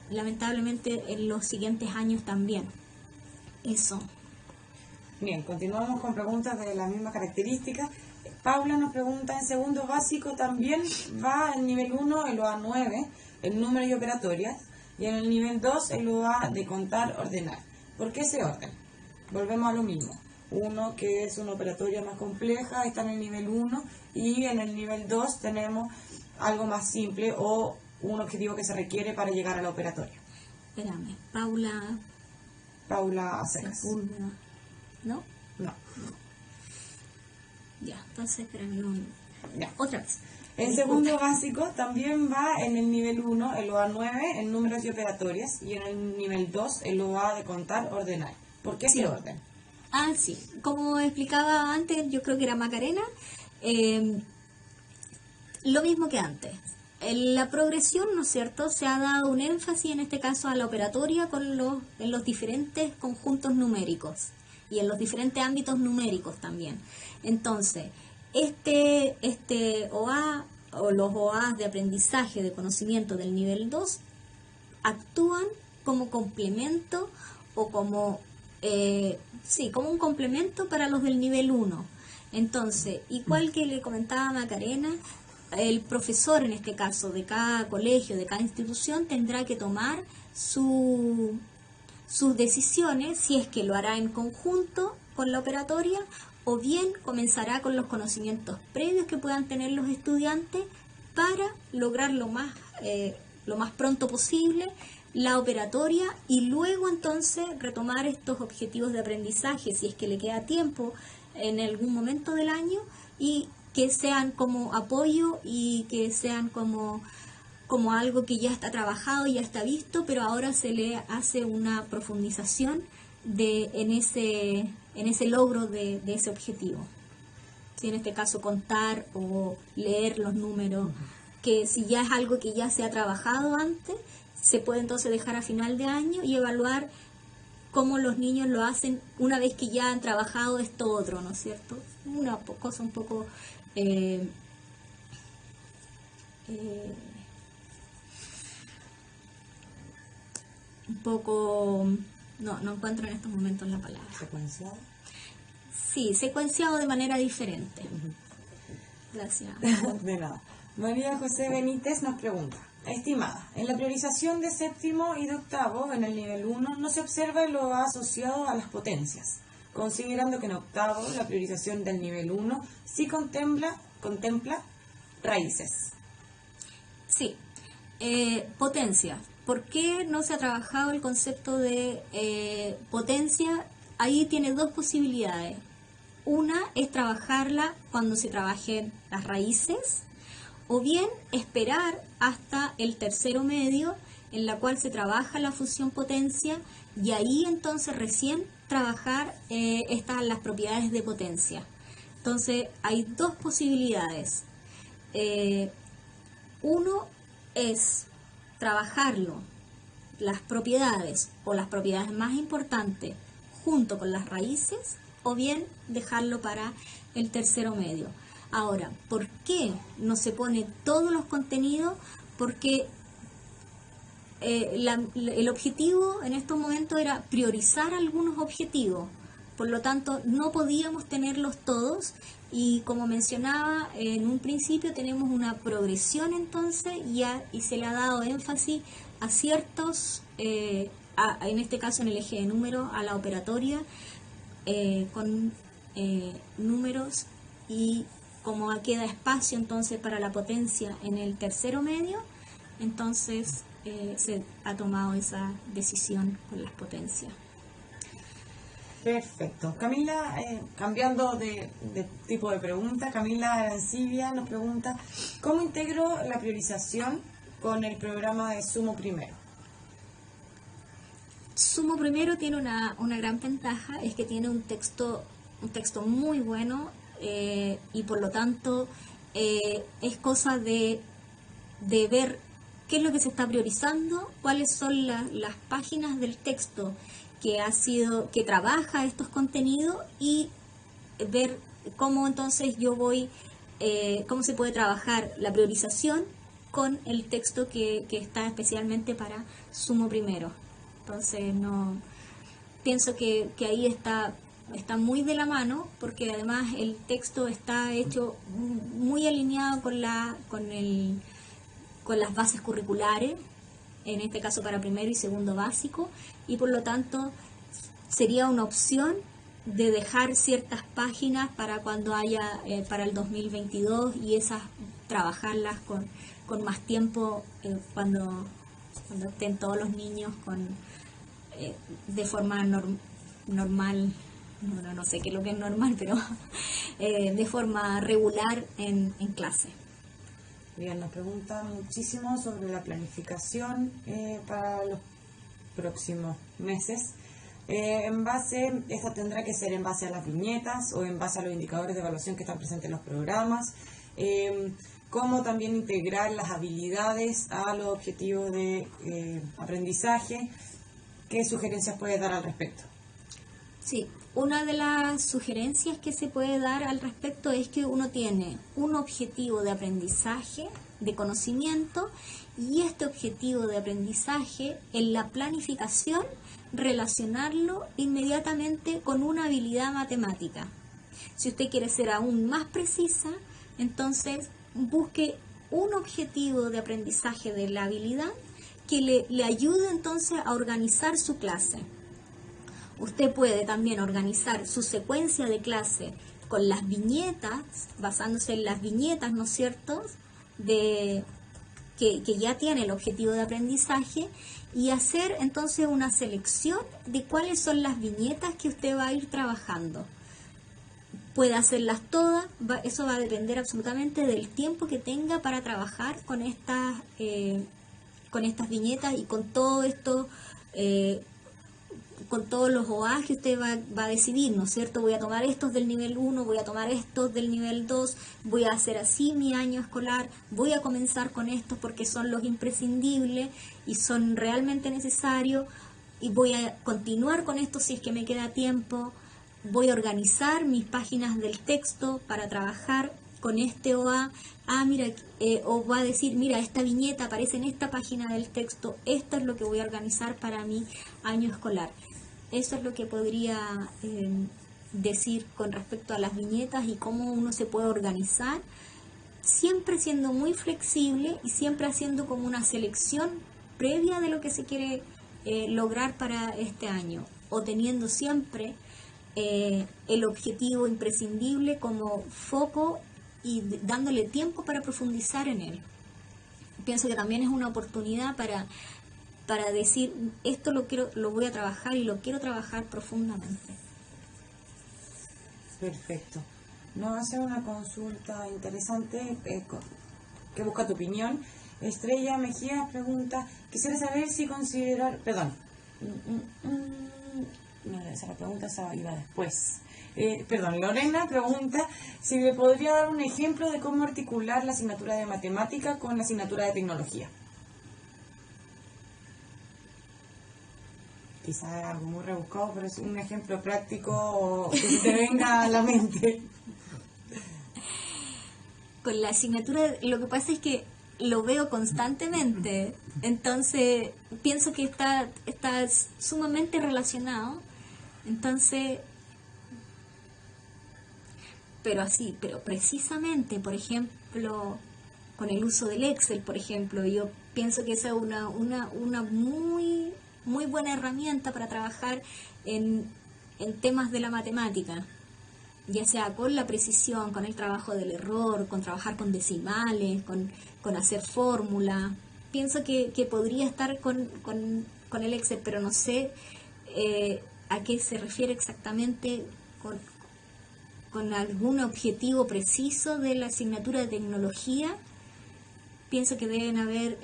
lamentablemente en los siguientes años también. Eso. Bien, continuamos con preguntas de las mismas características. Paula nos pregunta, en segundo básico también va el nivel 1, el OA9, el número y operatorias, y en el nivel 2 el OA de contar, ordenar. ¿Por qué ese orden? Volvemos a lo mismo. Uno que es una operatoria más compleja está en el nivel 1 y en el nivel 2 tenemos algo más simple o un objetivo que se requiere para llegar a la operatoria. Espérame, Paula Acegas. ¿No? No. Ya, entonces espérame, Ya. otra vez. En segundo básico también va en el nivel 1 el OA9 en números y operatorias y en el nivel 2 el OA de contar, ordenar. ¿Por qué ese orden? Sí. Como explicaba antes, yo creo que era Macarena, lo mismo que antes. En la progresión, ¿no es cierto?, se ha dado un énfasis en este caso a la operatoria en los diferentes conjuntos numéricos y en los diferentes ámbitos numéricos también. Entonces, este OA o los OA de aprendizaje de conocimiento del nivel 2 actúan como complemento o como un complemento para los del nivel 1. Entonces, igual que le comentaba Macarena, el profesor en este caso de cada colegio, de cada institución, tendrá que tomar sus decisiones, si es que lo hará en conjunto con la operatoria o bien comenzará con los conocimientos previos que puedan tener los estudiantes para lograr lo más pronto posible la operatoria y luego entonces retomar estos objetivos de aprendizaje si es que le queda tiempo en algún momento del año y que sean como apoyo y que sean como algo que ya está trabajado, ya está visto, pero ahora se le hace una profundización en ese logro de ese objetivo. ¿sí? En este caso contar o leer los números, que si ya es algo que ya se ha trabajado antes, se puede entonces dejar a final de año y evaluar cómo los niños lo hacen una vez que ya han trabajado esto otro, ¿no es cierto? Una cosa un poco... no encuentro en estos momentos la palabra. ¿Secuenciado? Sí, secuenciado de manera diferente. Gracias. De nada. María José Benítez nos pregunta: estimada, en la priorización de séptimo y de octavo en el nivel 1 no se observa lo asociado a las potencias, considerando que en octavo la priorización del nivel 1 sí contempla raíces. Sí, potencia. ¿Por qué no se ha trabajado el concepto de potencia? Ahí tiene dos posibilidades. Una es trabajarla cuando se trabajen las raíces, o bien esperar hasta el tercero medio, en la cual se trabaja la función potencia, y ahí entonces recién trabajar las propiedades de potencia. Entonces hay dos posibilidades. Uno es trabajarlo, las propiedades o las propiedades más importantes junto con las raíces, o bien dejarlo para el tercero medio. Ahora, ¿por qué no se pone todos los contenidos? Porque el objetivo en estos momentos era priorizar algunos objetivos, por lo tanto no podíamos tenerlos todos, y como mencionaba en un principio, tenemos una progresión entonces y se le ha dado énfasis a ciertos, en este caso en el eje de números, a la operatoria con números, y como queda espacio entonces para la potencia en el tercero medio, entonces se ha tomado esa decisión con las potencias. Perfecto. Camila, cambiando de tipo de pregunta, Camila Arancibia nos pregunta: ¿cómo integro la priorización con el programa de Sumo Primero? Sumo Primero tiene una gran ventaja, es que tiene un texto muy bueno, y por lo tanto es cosa de ver qué es lo que se está priorizando, cuáles son las páginas del texto que trabaja estos contenidos, y ver cómo entonces cómo se puede trabajar la priorización con el texto que está especialmente para Sumo Primero. Entonces pienso que ahí está muy de la mano, porque además el texto está hecho muy alineado con las bases curriculares, en este caso para primero y segundo básico, y por lo tanto sería una opción de dejar ciertas páginas para cuando haya para el 2022, y esas trabajarlas con más tiempo cuando estén todos los niños de forma normal, no sé qué es lo que es normal, pero de forma regular en clase. Bien, nos pregunta muchísimo sobre la planificación para los próximos meses. Esta tendrá que ser en base a las viñetas o en base a los indicadores de evaluación que están presentes en los programas. Cómo también integrar las habilidades a los objetivos de aprendizaje. ¿Qué sugerencias puede dar al respecto? Sí, una de las sugerencias que se puede dar al respecto es que uno tiene un objetivo de aprendizaje, de conocimiento, y este objetivo de aprendizaje en la planificación relacionarlo inmediatamente con una habilidad matemática. Si usted quiere ser aún más precisa, entonces busque un objetivo de aprendizaje de la habilidad que le ayude entonces a organizar su clase. Usted puede también organizar su secuencia de clase con las viñetas, basándose en las viñetas, ¿no es cierto?, que ya tiene el objetivo de aprendizaje, y hacer entonces una selección de cuáles son las viñetas que usted va a ir trabajando. Puede hacerlas todas, eso va a depender absolutamente del tiempo que tenga para trabajar con estas viñetas y con todo esto, con todos los OA que usted va a decidir, ¿no es cierto? Voy a tomar estos del nivel 1, voy a tomar estos del nivel 2, voy a hacer así mi año escolar, voy a comenzar con estos porque son los imprescindibles y son realmente necesarios, y voy a continuar con esto si es que me queda tiempo. Voy a organizar mis páginas del texto para trabajar con este OA. Mira, o va a decir, mira, esta viñeta aparece en esta página del texto, esto es lo que voy a organizar para mi año escolar. Eso es lo que podría decir con respecto a las viñetas y cómo uno se puede organizar, siempre siendo muy flexible y siempre haciendo como una selección previa de lo que se quiere lograr para este año, o teniendo siempre el objetivo imprescindible como foco y dándole tiempo para profundizar en él. Pienso que también es una oportunidad para decir, esto lo voy a trabajar y lo quiero trabajar profundamente. Perfecto. Nos hace una consulta interesante que busca tu opinión. Estrella Mejía pregunta, quisiera saber si considerar... Perdón. No, esa pregunta iba después. Lorena pregunta si me podría dar un ejemplo de cómo articular la asignatura de matemática con la asignatura de tecnología. Quizás algo muy rebuscado, pero es un ejemplo práctico que se te venga a la mente. Con la asignatura, lo que pasa es que lo veo constantemente, entonces pienso que está sumamente relacionado, entonces, pero precisamente, por ejemplo, con el uso del Excel, por ejemplo, yo pienso que esa es una muy, muy buena herramienta para trabajar en temas de la matemática, ya sea con la precisión, con el trabajo del error, con trabajar con decimales, con hacer fórmula. Pienso que podría estar con el Excel, pero no sé a qué se refiere exactamente con algún objetivo preciso de la asignatura de tecnología. Pienso que deben haber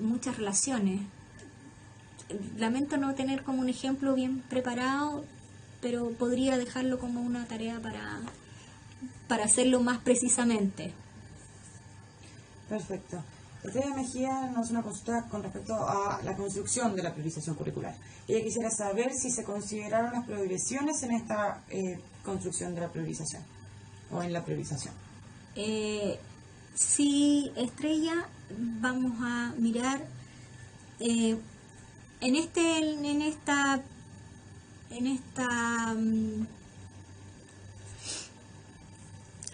muchas relaciones. Lamento no tener como un ejemplo bien preparado, pero podría dejarlo como una tarea para hacerlo más precisamente. Perfecto. Estrella Mejía nos hace una consulta con respecto a la construcción de la priorización curricular. Ella quisiera saber si se consideraron las progresiones en esta construcción de la priorización o en la priorización. Sí, Estrella, vamos a mirar en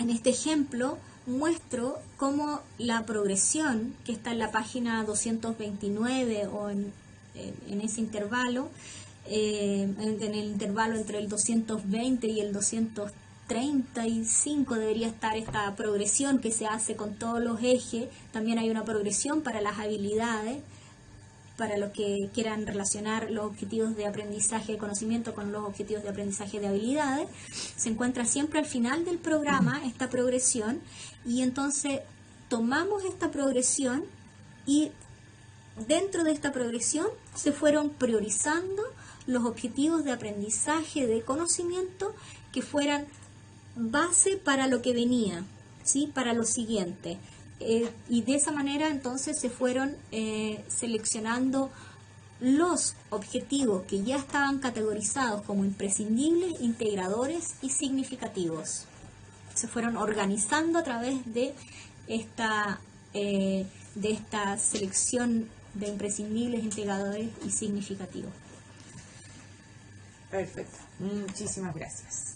este ejemplo muestro cómo la progresión que está en la página 229 o en ese intervalo, en el intervalo entre el 220 y el 235 debería estar esta progresión que se hace con todos los ejes. También hay una progresión para las habilidades, para los que quieran relacionar los objetivos de aprendizaje de conocimiento con los objetivos de aprendizaje de habilidades. Se encuentra siempre al final del programa esta progresión, y entonces tomamos esta progresión y dentro de esta progresión se fueron priorizando los objetivos de aprendizaje de conocimiento que fueran base para lo que venía, ¿sí? Para lo siguiente. Y de esa manera entonces se fueron seleccionando los objetivos que ya estaban categorizados como imprescindibles, integradores y significativos. Se fueron organizando a través de esta selección de imprescindibles, integradores y significativos. Perfecto, muchísimas gracias.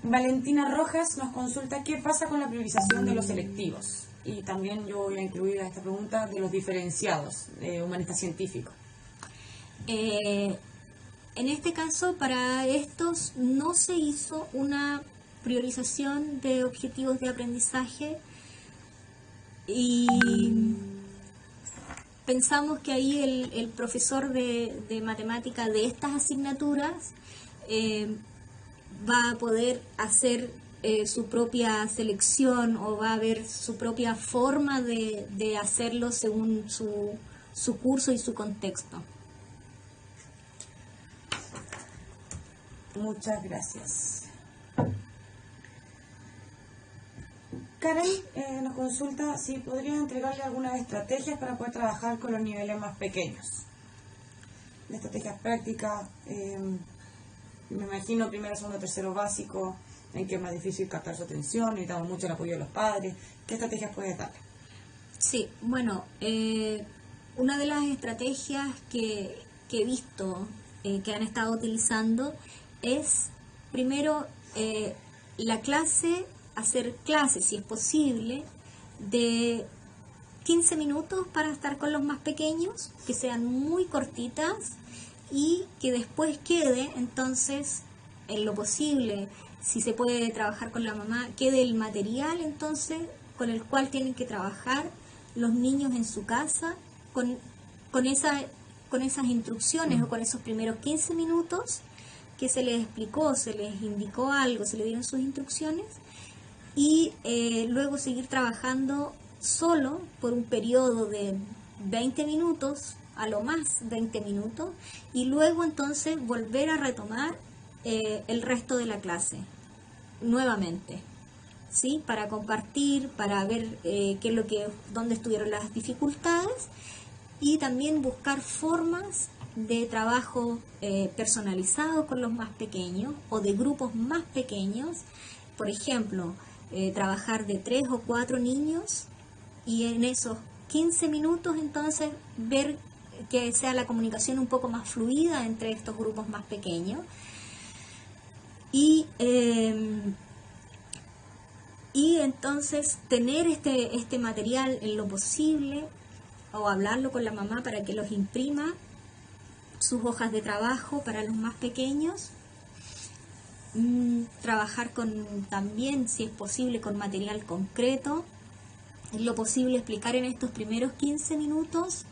Valentina Rojas nos consulta qué pasa con la priorización de los selectivos, y también yo voy a incluir a esta pregunta de los diferenciados de humanista científico. En este caso, para estos no se hizo una priorización de objetivos de aprendizaje, y pensamos que ahí el profesor de matemática de estas asignaturas va a poder hacer su propia selección, o va a haber su propia forma de hacerlo según su curso y su contexto. Muchas gracias. Karen nos consulta si podría entregarle algunas estrategias para poder trabajar con los niveles más pequeños. De estrategias prácticas, me imagino primero, segundo, tercero básico, en que es más difícil captar su atención, necesitamos mucho el apoyo de los padres. ¿Qué estrategias puedes darle? Sí, bueno, una de las estrategias que he visto que han estado utilizando es, primero, la clase, hacer clases, si es posible, de 15 minutos para estar con los más pequeños, que sean muy cortitas y que después quede, entonces, en lo posible, si se puede trabajar con la mamá, quede el material, entonces, con el cual tienen que trabajar los niños en su casa, con esas instrucciones o con esos primeros 15 minutos que se les explicó, se les indicó algo, se les dieron sus instrucciones, y luego seguir trabajando solo por un periodo de 20 minutos, a lo más 20 minutos, y luego entonces volver a retomar el resto de la clase nuevamente, ¿sí? Para compartir, para ver dónde estuvieron las dificultades, y también buscar formas de trabajo personalizado con los más pequeños o de grupos más pequeños. Por ejemplo, trabajar de 3 o 4 niños y en esos 15 minutos entonces ver que sea la comunicación un poco más fluida entre estos grupos más pequeños. Y entonces tener este material en lo posible, o hablarlo con la mamá para que los imprima, sus hojas de trabajo para los más pequeños. Trabajar también, si es posible, con material concreto. En lo posible explicar en estos primeros 15 minutos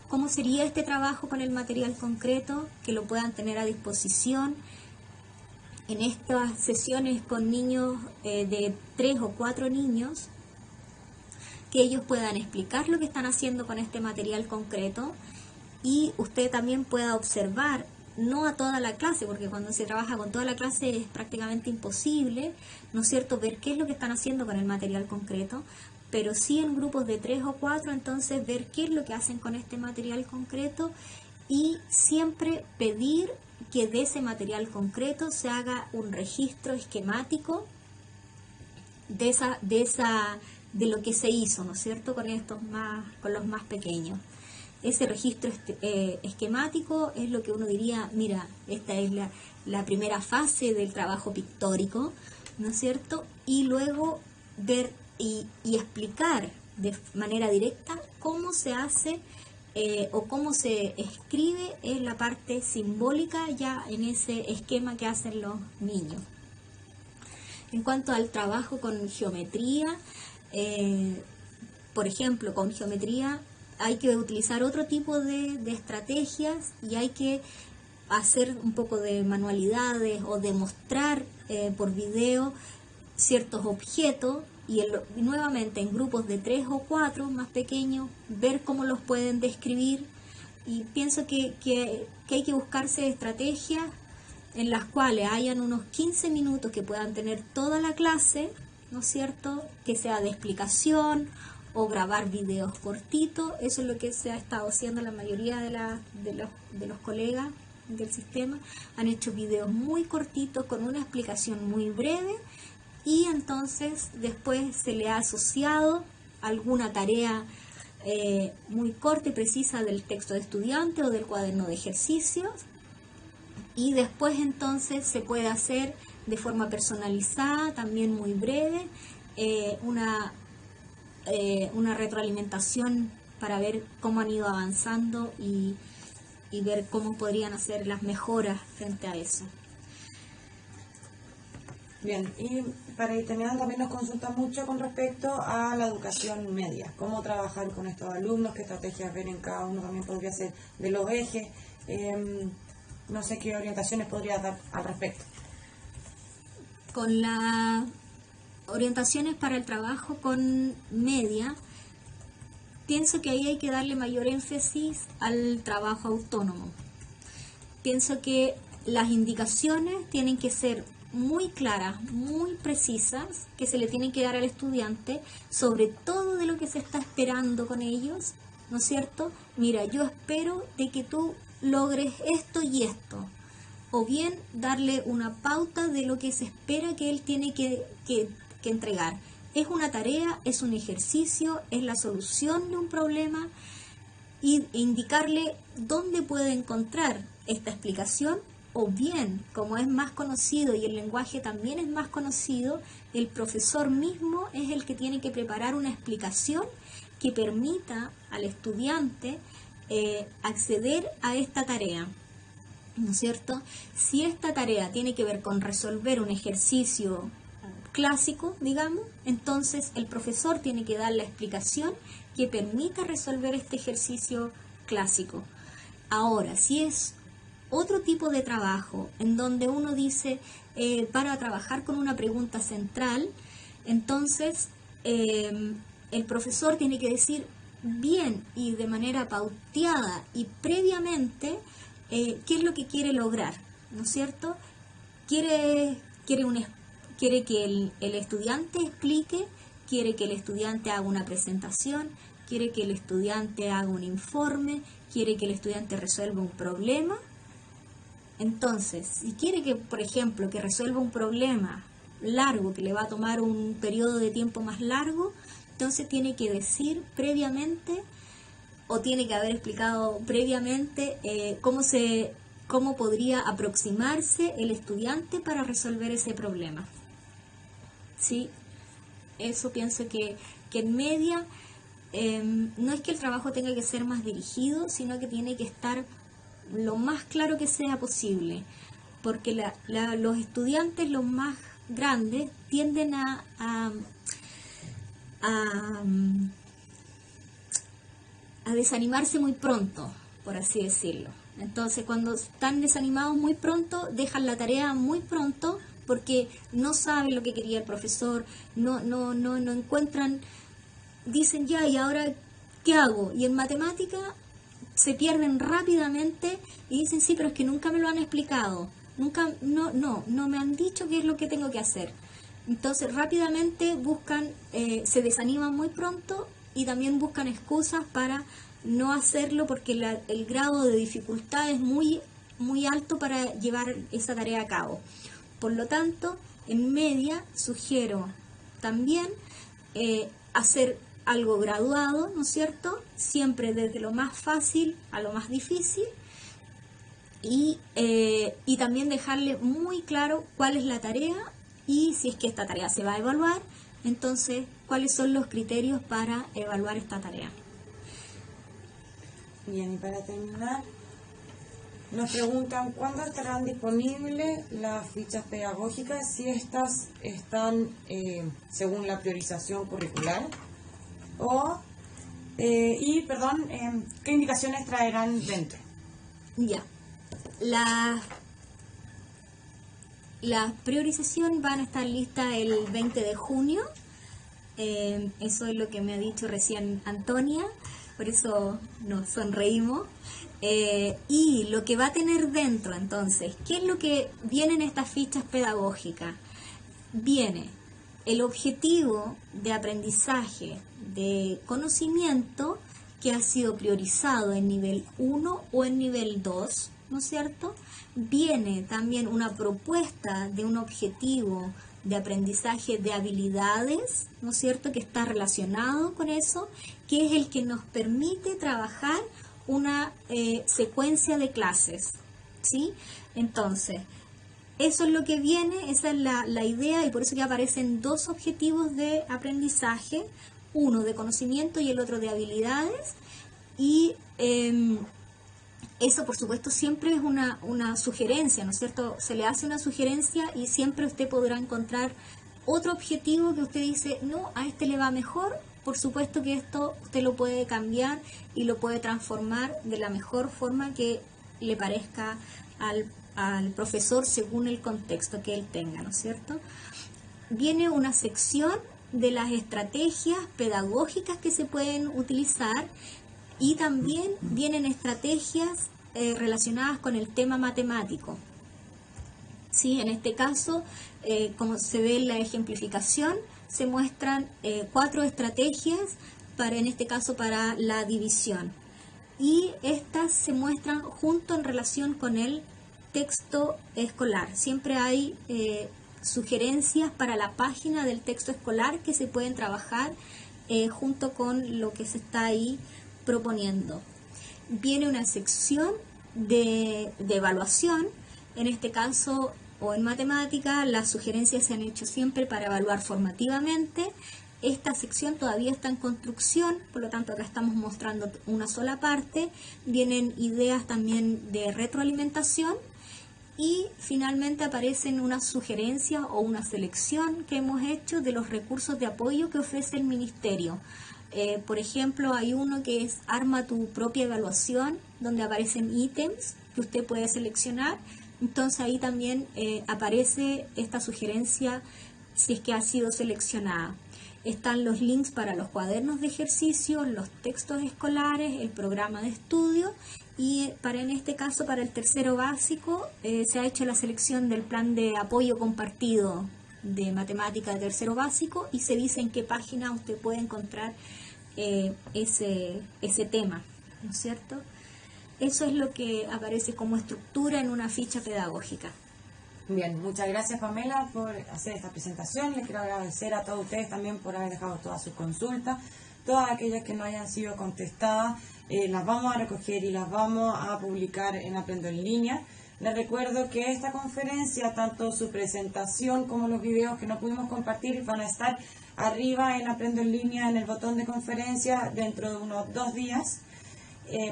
cómo sería este trabajo con el material concreto, que lo puedan tener a disposición en estas sesiones con niños de 3 o 4 niños, que ellos puedan explicar lo que están haciendo con este material concreto, y usted también pueda observar, no a toda la clase, porque cuando se trabaja con toda la clase es prácticamente imposible, ¿no es cierto?, ver qué es lo que están haciendo con el material concreto, pero sí en grupos de 3 o 4, entonces ver qué es lo que hacen con este material concreto, y siempre pedir que de ese material concreto se haga un registro esquemático de lo que se hizo, ¿no es cierto?, con los más pequeños. Ese registro esquemático es lo que uno diría, mira, esta es la primera fase del trabajo pictórico, ¿no es cierto? Y luego ver y explicar de manera directa cómo se hace o cómo se escribe en la parte simbólica ya en ese esquema que hacen los niños. En cuanto al trabajo con geometría, por ejemplo, con geometría hay que utilizar otro tipo de estrategias, y hay que hacer un poco de manualidades o demostrar por video ciertos objetos, y nuevamente en grupos de 3 o 4 más pequeños, ver cómo los pueden describir. Y pienso que hay que buscarse estrategias en las cuales hayan unos 15 minutos que puedan tener toda la clase, ¿no es cierto?, que sea de explicación o grabar videos cortitos. Eso es lo que se ha estado haciendo la mayoría de los colegas del sistema. Han hecho videos muy cortitos con una explicación muy breve, y entonces después se le ha asociado alguna tarea muy corta y precisa del texto de estudiante o del cuaderno de ejercicios, y después entonces se puede hacer de forma personalizada, también muy breve, una retroalimentación para ver cómo han ido avanzando y ver cómo podrían hacer las mejoras frente a eso. Bien, y para ir terminando, también nos consulta mucho con respecto a la educación media, cómo trabajar con estos alumnos, qué estrategias ver en cada uno también podría ser de los ejes, no sé qué orientaciones podría dar al respecto. Con las orientaciones para el trabajo con media, pienso que ahí hay que darle mayor énfasis al trabajo autónomo. Pienso que las indicaciones tienen que ser muy claras, muy precisas, que se le tienen que dar al estudiante, sobre todo de lo que se está esperando con ellos, ¿no es cierto? Mira, yo espero de que tú logres esto y esto, o bien darle una pauta de lo que se espera que él tiene que entregar. Es una tarea, es un ejercicio, es la solución de un problema, e indicarle dónde puede encontrar esta explicación, o bien, como es más conocido y el lenguaje también es más conocido, el profesor mismo es el que tiene que preparar una explicación que permita al estudiante acceder a esta tarea, ¿no es cierto? Si esta tarea tiene que ver con resolver un ejercicio clásico, digamos, entonces el profesor tiene que dar la explicación que permita resolver este ejercicio clásico. Ahora, si es otro tipo de trabajo en donde uno dice para trabajar con una pregunta central, entonces el profesor tiene que decir bien y de manera pauteada y previamente qué es lo que quiere lograr, ¿no es cierto? Quiere que el estudiante explique, quiere que el estudiante haga una presentación, quiere que el estudiante haga un informe, quiere que el estudiante resuelva un problema. Entonces, si quiere que, por ejemplo, que resuelva un problema largo, que le va a tomar un periodo de tiempo más largo, entonces tiene que decir previamente, o tiene que haber explicado previamente cómo podría aproximarse el estudiante para resolver ese problema. ¿Sí? Eso pienso que en media no es que el trabajo tenga que ser más dirigido, sino que tiene que estar lo más claro que sea posible, porque los estudiantes, los más grandes, tienden a desanimarse muy pronto, por así decirlo. Entonces, cuando están desanimados muy pronto, dejan la tarea muy pronto porque no saben lo que quería el profesor, no encuentran, dicen ya, ¿y ahora qué hago? Y en matemática se pierden rápidamente y dicen, sí, pero es que nunca me lo han explicado, no me han dicho qué es lo que tengo que hacer. Entonces rápidamente buscan, se desaniman muy pronto y también buscan excusas para no hacerlo porque el grado de dificultad es muy, muy alto para llevar esa tarea a cabo. Por lo tanto, en media sugiero también hacer algo graduado, ¿no es cierto? Siempre desde lo más fácil a lo más difícil y también dejarle muy claro cuál es la tarea y si es que esta tarea se va a evaluar, entonces cuáles son los criterios para evaluar esta tarea. Bien, y para terminar, nos preguntan cuándo estarán disponibles las fichas pedagógicas, si estas están según la priorización curricular, qué indicaciones traerán dentro. Ya, la priorización van a estar listas el 20 de junio, eso es lo que me ha dicho recién Antonia, por eso nos sonreímos. Y lo que va a tener dentro, entonces, ¿qué es lo que viene en estas fichas pedagógicas? Viene el objetivo de aprendizaje de conocimiento que ha sido priorizado en nivel 1 o en nivel 2, ¿no es cierto? Viene también una propuesta de un objetivo de aprendizaje de habilidades, ¿no es cierto?, que está relacionado con eso, que es el que nos permite trabajar una secuencia de clases, ¿sí? Entonces, eso es lo que viene, esa es la idea, y por eso que aparecen dos objetivos de aprendizaje, uno de conocimiento y el otro de habilidades, y eso por supuesto siempre es una sugerencia, ¿no es cierto? Se le hace una sugerencia y siempre usted podrá encontrar otro objetivo que usted dice, no, a este le va mejor. Por supuesto que esto usted lo puede cambiar y lo puede transformar de la mejor forma que le parezca al profesor según el contexto que él tenga, ¿no es cierto? Viene una sección de las estrategias pedagógicas que se pueden utilizar y también vienen estrategias relacionadas con el tema matemático, Sí, en este caso, como se ve en la ejemplificación, se muestran 4 estrategias en este caso para la división. Y estas se muestran junto en relación con el texto escolar. Siempre hay sugerencias para la página del texto escolar que se pueden trabajar junto con lo que se está ahí proponiendo. Viene una sección de evaluación, en este caso o en matemática, las sugerencias se han hecho siempre para evaluar formativamente. Esta sección todavía está en construcción, por lo tanto acá estamos mostrando una sola parte. Vienen ideas también de retroalimentación y finalmente aparecen unas sugerencias o una selección que hemos hecho de los recursos de apoyo que ofrece el Ministerio. Por ejemplo, hay uno que es Arma tu propia evaluación, donde aparecen ítems que usted puede seleccionar. Entonces ahí también aparece esta sugerencia si es que ha sido seleccionada. Están los links para los cuadernos de ejercicio, los textos escolares, el programa de estudio y en este caso para el tercero básico se ha hecho la selección del plan de apoyo compartido de matemática de tercero básico y se dice en qué página usted puede encontrar ese tema, ¿no es cierto? Eso es lo que aparece como estructura en una ficha pedagógica. Bien, muchas gracias Pamela por hacer esta presentación. Les quiero agradecer a todos ustedes también por haber dejado todas sus consultas. Todas aquellas que no hayan sido contestadas las vamos a recoger y las vamos a publicar en Aprendo en Línea. Les recuerdo que esta conferencia, tanto su presentación como los videos que no pudimos compartir, van a estar arriba en Aprendo en Línea en el botón de conferencia dentro de unos 2 días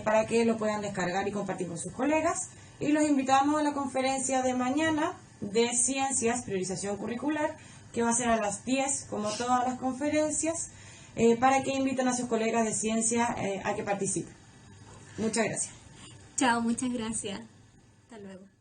para que lo puedan descargar y compartir con sus colegas. Y los invitamos a la conferencia de mañana de Ciencias, Priorización Curricular, que va a ser a las 10, como todas las conferencias, para que inviten a sus colegas de ciencia a que participen. Muchas gracias. Chao, muchas gracias. Hasta luego.